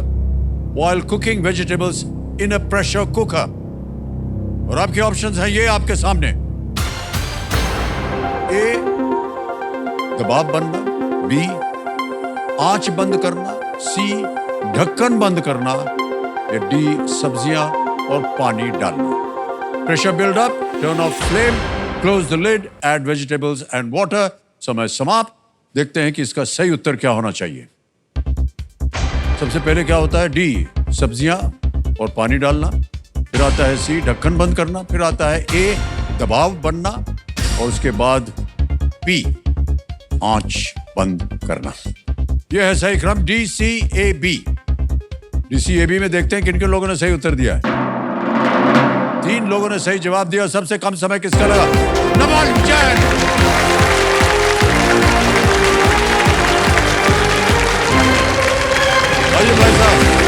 while cooking vegetables in a pressure cooker. और आपके ऑप्शंस हैं ये आपके सामने। ए, दबाव बनना; बी, आंच बंद करना; सी, ढक्कन बंद करना; या डी, सब्जियां और पानी डालना। Pressure buildup, turn off flame, close the lid, add vegetables and water. समय समाप्त। देखते हैं कि इसका सही उत्तर क्या होना चाहिए। सबसे पहले क्या होता है? डी, सब्जियां और पानी डालना। फिर आता है सी, ढक्कन बंद करना। फिर आता है ए, दबाव बनना। और उसके बाद बी, आंच बंद करना। ये है सही क्रम DCAB। DCAB में देखते हैं किन किन लोगों ने सही उत्तर दिया है। 3 लोगों ने सही जवाब दिया। सबसे कम समय किसका लगा? नमन जैन। आइए भाई साहब।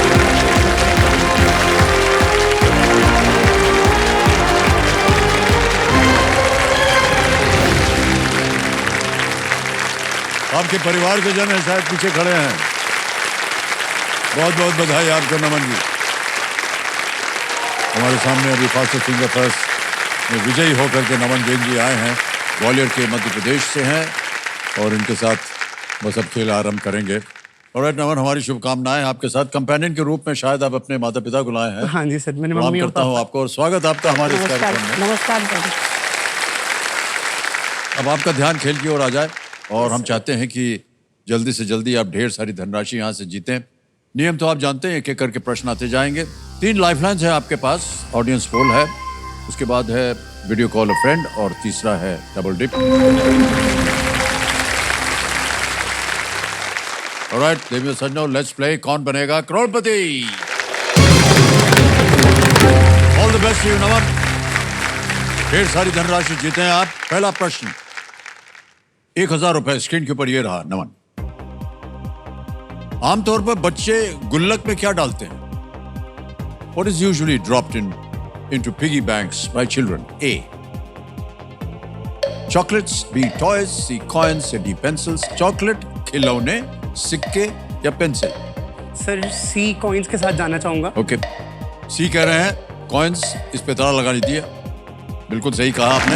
आपके परिवार के जन शायद पीछे खड़े हैं। बहुत बहुत बधाई आपको नमन जी। हमारे सामने अभी फास्ट फिंगर फर्स्ट में विजयी होकर के नमन जैन जी आए हैं। ग्वालियर के मध्य प्रदेश से हैं और इनके साथ बस अब खेल आरंभ करेंगे। और नमन, हमारी शुभकामनाएं आपके साथ। कंपेनियन के रूप में शायद आप अपने माता पिता को लाए हैं। हाँ जी सर, मैंने प्रणाम मम्मी और करता हूँ आपको और स्वागत आपका हमारे इस कार्यक्रम में। नमस्कार सर। अब आपका ध्यान खेल की ओर आ जाए और हम चाहते हैं कि जल्दी से जल्दी आप ढेर सारी धनराशि यहाँ से जीतें। नियम तो आप जानते हैं, एक एक करके प्रश्न आते जाएंगे। 3 लाइफलाइंस है आपके पास। ऑडियंस पोल है, उसके बाद है वीडियो कॉल अ फ्रेंड और तीसरा है डबल डिप। ऑलराइट देवियों सज्जनों, let's play Kaun Banega Crorepati. All the best you नमन। ढेर सारी धनराशि जीते हैं आप। पहला प्रश्न 1000 रुपए स्क्रीन के ऊपर ये रहा नमन। आमतौर पर बच्चे गुल्लक में क्या डालते हैं? What is usually dropped into piggy banks by children? A. Chocolates, B. Toys, C. Coins, D. Pencils. Chocolate, खिलौने, सिक्के या पेंसिल? सर सी कॉइन्स के साथ जाना चाहूंगा। ओके, सी कह रहे हैं। कॉइन्स, इस पे ताला लगा लीजिए। बिल्कुल सही कहा आपने।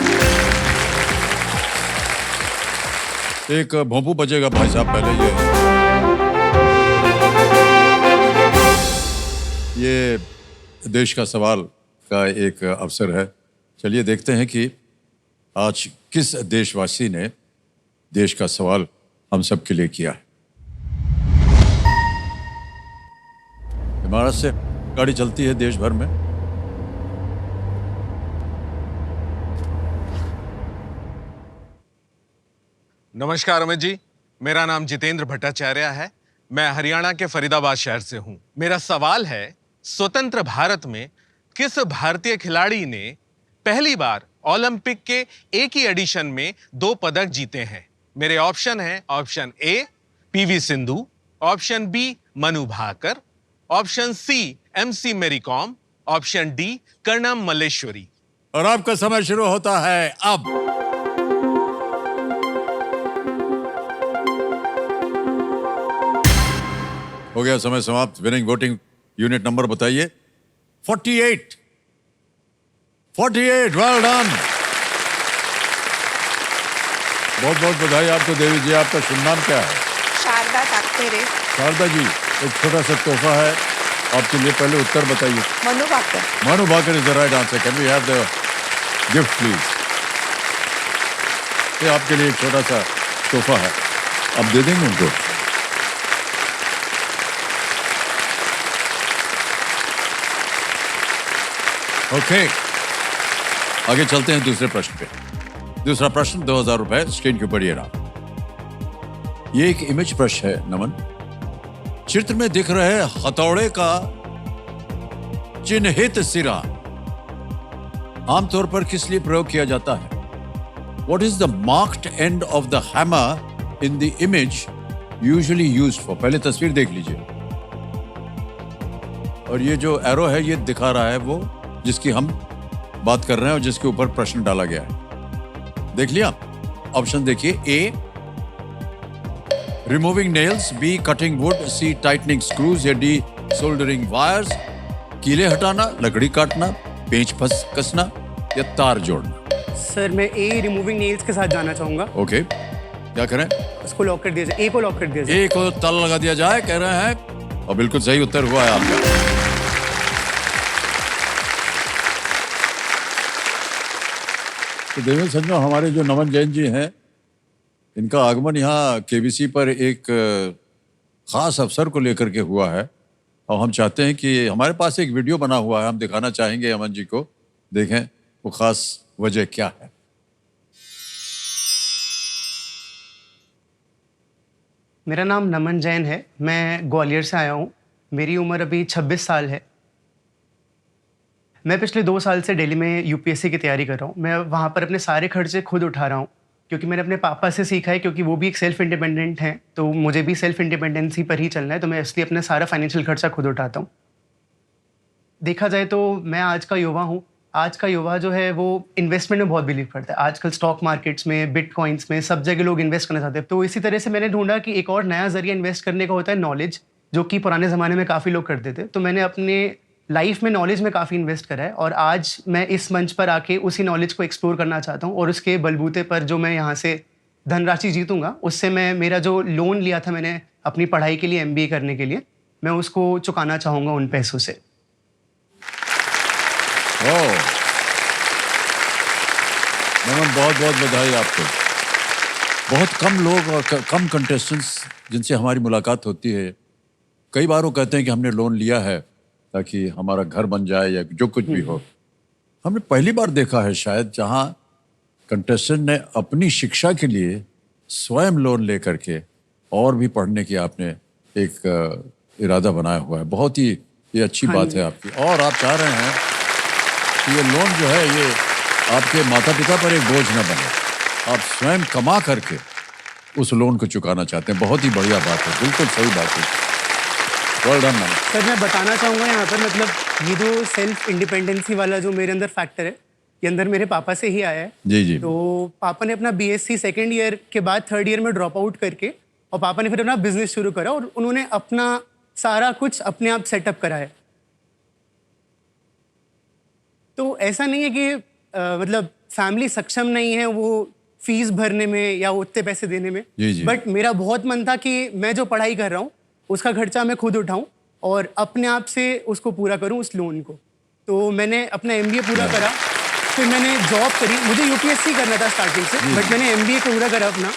एक भोंपू बजेगा भाई साहब पहले। ये देश का सवाल का एक अवसर है। चलिए देखते हैं कि आज किस देशवासी ने देश का सवाल हम सब के लिए किया है। इमारत से गाड़ी चलती है देश भर में। नमस्कार अमित जी, मेरा नाम जितेंद्र भट्टाचार्य है। मैं हरियाणा के फरीदाबाद शहर से हूं। मेरा सवाल है, स्वतंत्र भारत में किस भारतीय खिलाड़ी ने पहली बार ओलंपिक के एक ही एडिशन में 2 पदक जीते हैं? मेरे ऑप्शन हैं, option A PV Sindhu, option B Manu Bhaker, option C MC Mary Kom, option D Karnam Malleswari. और आपका समय शुरू होता है अब। हो गया समय समाप्त। विनिंग वोटिंग यूनिट नंबर बताइए। 48। Well done. बहुत बहुत बधाई आपको देवी जी। आपका शुभ नाम क्या है? शारदा ताकतेरे। शारदा जी, एक छोटा सा तोहफा है आपके लिए। पहले उत्तर बताइए। Manu Bhaker. Manu Bhaker is the right answer. Can we have the gift please? ये आपके लिए एक छोटा सा तोहफा है, आप दे देंगे उनको? ओके, आगे चलते हैं दूसरे प्रश्न पे। दूसरा प्रश्न 2000 रुपए स्क्रीन के ऊपर ये रहा। ये एक इमेज प्रश्न है नमन। चित्र में दिख रहे हथौड़े का चिन्हित सिरा आमतौर पर किस लिए प्रयोग किया जाता है? What is the marked end of the hammer in the image usually used for? पहले तस्वीर देख लीजिए और ये जो एरो है ये दिखा रहा है वो जिसकी हम बात कर रहे हैं और जिसके ऊपर प्रश्न डाला गया है। देख लिया? ऑप्शन देखिए। A removing nails, B cutting wood, C tightening screws या डी सोल्डरिंग वायर्स। कीले हटाना, लकड़ी काटना, पेंच फंस कसना या तार जोड़ना। सर मैं ए रिमूविंग नेल्स के साथ जाना चाहूंगा। ओके, क्या करें? इसको लॉक कर दिया जाए। ए को लॉक कर दिया जाए। ए को ताला लगा दिया जाए कह रहे हैं और बिल्कुल सही उत्तर हुआ है आपका। तो देवेंद्र सज्जनों, हमारे जो नमन जैन जी हैं, इनका आगमन यहाँ केबीसी पर एक खास अवसर को लेकर के हुआ है और हम चाहते हैं कि हमारे पास एक वीडियो बना हुआ है, हम दिखाना चाहेंगे अमन जी को। देखें वो खास वजह क्या है। मेरा नाम नमन जैन है, मैं ग्वालियर से आया हूँ। मेरी उम्र अभी 26 साल है। मैं पिछले 2 साल से दिल्ली में यूपीएससी की तैयारी कर रहा हूँ। मैं वहाँ पर अपने सारे खर्चे खुद उठा रहा हूँ, क्योंकि मैंने अपने पापा से सीखा है, क्योंकि वो भी एक सेल्फ इंडिपेंडेंट हैं, तो मुझे भी सेल्फ इंडिपेंडेंसी पर ही चलना है, तो मैं इसलिए अपना सारा फाइनेंशियल खर्चा खुद उठाता हूँ। देखा जाए तो मैं आज का युवा हूँ। आज का युवा जो है वो इन्वेस्टमेंट में बहुत बिलीव करता है। आजकल स्टॉक मार्केट्स में, बिटकॉइंस में, सब जगह लोग इन्वेस्ट करना चाहते हैं। तो इसी तरह से मैंने ढूंढा कि एक और नया जरिया इन्वेस्ट करने का होता है नॉलेज, जो कि पुराने ज़माने में काफ़ी लोग करते थे। तो मैंने अपने लाइफ में नॉलेज में काफ़ी इन्वेस्ट करा है, और आज मैं इस मंच पर आके उसी नॉलेज को एक्सप्लोर करना चाहता हूँ, और उसके बलबूते पर जो मैं यहाँ से धनराशि जीतूंगा, उससे मैं मेरा जो लोन लिया था मैंने अपनी पढ़ाई के लिए, MBA करने के लिए, मैं उसको चुकाना चाहूँगा उन पैसों से। नमन, बहुत बहुत बधाई आपको। बहुत कम लोग और कम कंटेस्टेंट्स जिनसे हमारी मुलाकात होती है, कई बार वो कहते हैं कि हमने लोन लिया है ताकि हमारा घर बन जाए या जो कुछ भी हो। हमने पहली बार देखा है शायद जहां कंटेस्टेंट ने अपनी शिक्षा के लिए स्वयं लोन लेकर के और भी पढ़ने की आपने एक इरादा बनाया हुआ है। बहुत ही ये अच्छी बात है आपकी। और आप चाह रहे हैं कि ये लोन जो है ये आपके माता पिता पर एक बोझ न बने, आप स्वयं कमा करके उस लोन को चुकाना चाहते हैं। बहुत ही बढ़िया बात है, बिल्कुल सही बात है। Well done ma'am. सर, मैं बताना चाहूँगा यहाँ पर, मतलब ये जो सेल्फ इंडिपेंडेंसी वाला जो मेरे अंदर फैक्टर है, ये अंदर मेरे पापा से ही आया है। जी जी। तो पापा ने अपना BSc सेकेंड ईयर के बाद थर्ड ईयर में ड्रॉप आउट करके, और पापा ने फिर अपना बिजनेस शुरू करा, और उन्होंने अपना सारा कुछ अपने आप सेटअप करा है। तो ऐसा नहीं है कि मतलब फैमिली सक्षम नहीं है वो फीस भरने में या उतने पैसे देने में। जी जी। बट मेरा बहुत मन था कि मैं जो पढ़ाई कर रहा हूँ उसका खर्चा मैं खुद उठाऊं और अपने आप से उसको पूरा करूं, उस लोन को। तो मैंने अपना MBA पूरा करा, फिर मैंने जॉब करी। मुझे UPSC करना था स्टार्टिंग से, बट मैंने MBA पूरा करा अपना।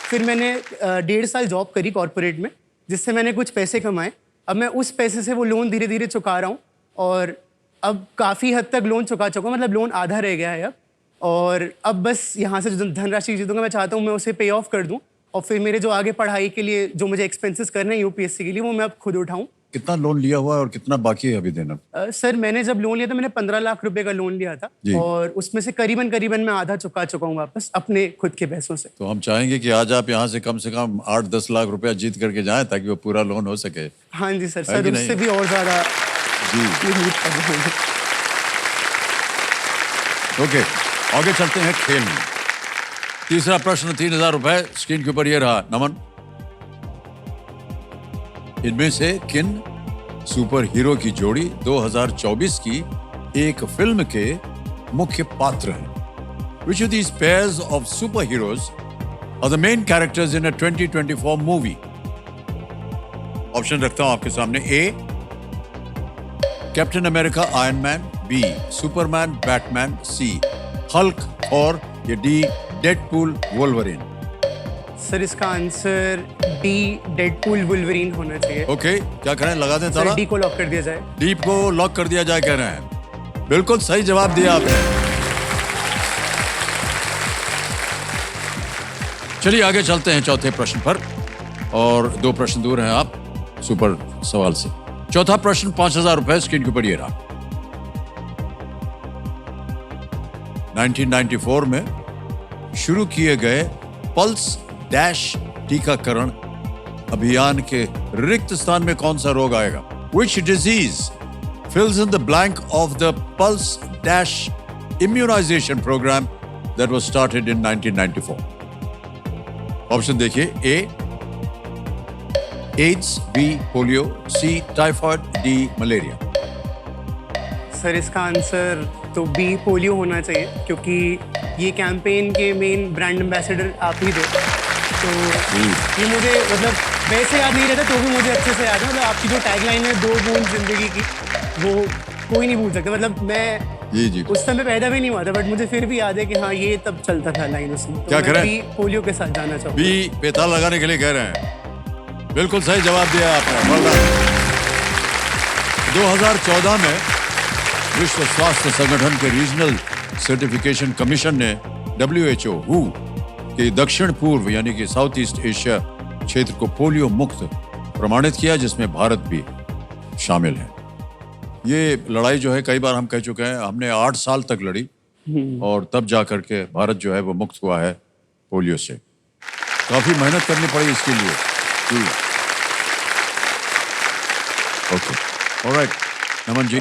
फिर मैंने 1.5 साल जॉब करी कॉर्पोरेट में, जिससे मैंने कुछ पैसे कमाए। अब मैं उस पैसे से वो लोन धीरे धीरे चुका रहा हूँ, और अब काफ़ी हद तक लोन चुका चुका, मतलब लोन आधा रह गया है अब। और अब बस यहाँ से जो धनराशि जीतूंगा, मैं चाहता हूँ मैं उसे पे ऑफ कर दूँ, और फिर मेरे जो आगे पढ़ाई के लिए जो मुझे एक्सपेंसेस करने हैं UPSC के लिए, वो मैं अब खुद उठाऊं। कितना लोन लिया हुआ है और कितना बाकी है अभी देना? सर, मैंने जब लोन लिया था, मैंने 15 लाख रुपए का लोन लिया था, और उसमें से करीबन मैं आधा चुका चुका हूँ वापस अपने खुद के पैसों से। तो हम चाहेंगे कि आज आप यहाँ से कम 8-10 लाख रुपया जीत करके जाएं ताकि वो पूरा लोन हो सके। हाँ जी सर, है कि उससे नहीं? भी और ज्यादा जी। उम्मीद कर रहे हैं। ओके, आगे चलते हैं खेल में। तीसरा प्रश्न 3000 रुपए स्क्रीन के ऊपर ये रहा। नमन, इनमें से किन सुपर हीरो की जोड़ी 2024 की एक फिल्म के मुख्य पात्र हैं? Which of these pairs of superheroes are the main characters in a 2024 movie? Option रखता हूं आपके सामने। A, captain America iron man, B, Superman Batman, C, Hulk, और ये D, डेडपूल वोल्वरिन। सर, इसका आंसर D, डेडपूल वुल्वरीन होना चाहिए। Okay, क्या करें, लगा दें ताला? सर, D को लॉक कर दिया जाए। डीप को लॉक कर दिया जाए कह रहे हैं। बिल्कुल सही जवाब दिया आपने। चलिए आगे चलते हैं चौथे प्रश्न पर, और 2 प्रश्न दूर हैं आप सुपर सवाल से। चौथा प्रश्न 5000 रुपए स्क्रीन के ऊपर ये रहा। 1994 में शुरू किए गए पल्स डैश टीकाकरण अभियान के रिक्त स्थान में कौन सा रोग आएगा? Which disease fills in the blank of the pulse dash immunization program that was started in 1994? Option देखिए। A, AIDS, B, polio, C, typhoid, D, malaria. Sir, इसका आंसर तो B, पोलियो होना चाहिए, क्योंकि ये कैंपेन के मेन ब्रांड एम्बेसडर आप ही थे। तो ये मुझे मतलब वैसे याद नहीं रहता, तो भी मुझे अच्छे से याद है। मतलब आपकी जो टैगलाइन है 2 बूंद जिंदगी की, वो कोई नहीं भूल सकता। मतलब मैं जी उस समय पैदा भी नहीं हुआ था, बट मुझे फिर भी याद है कि हाँ, ये तब चलता था लाइन उसमें। क्या करें? B, पोलियो के साथ जाना चाहूँगा। B, पेताल लगाने के लिए कह रहे हैं। बिल्कुल सही जवाब दिया आपने। well done। 2014 में विश्व स्वास्थ्य संगठन के रीजनल सर्टिफिकेशन कमीशन ने WHO के दक्षिण पूर्व यानी कि साउथ ईस्ट एशिया क्षेत्र को पोलियो मुक्त प्रमाणित किया, जिसमें भारत भी शामिल है। ये लड़ाई जो है कई बार हम कह चुके हैं, हमने 8 साल तक लड़ी और तब जा करके भारत जो है वो मुक्त हुआ है पोलियो से। काफी मेहनत करनी पड़ी इसके लिए। ओके, ऑलराइट नमन जी,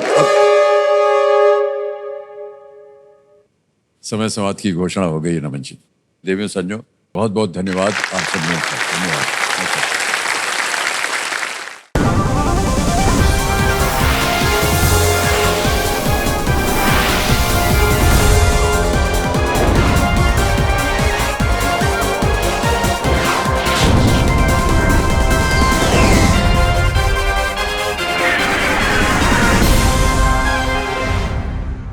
समय समाप्त की घोषणा हो गई है। नमन जी, देवी संजो, बहुत बहुत धन्यवाद आप सब ने। धन्यवाद।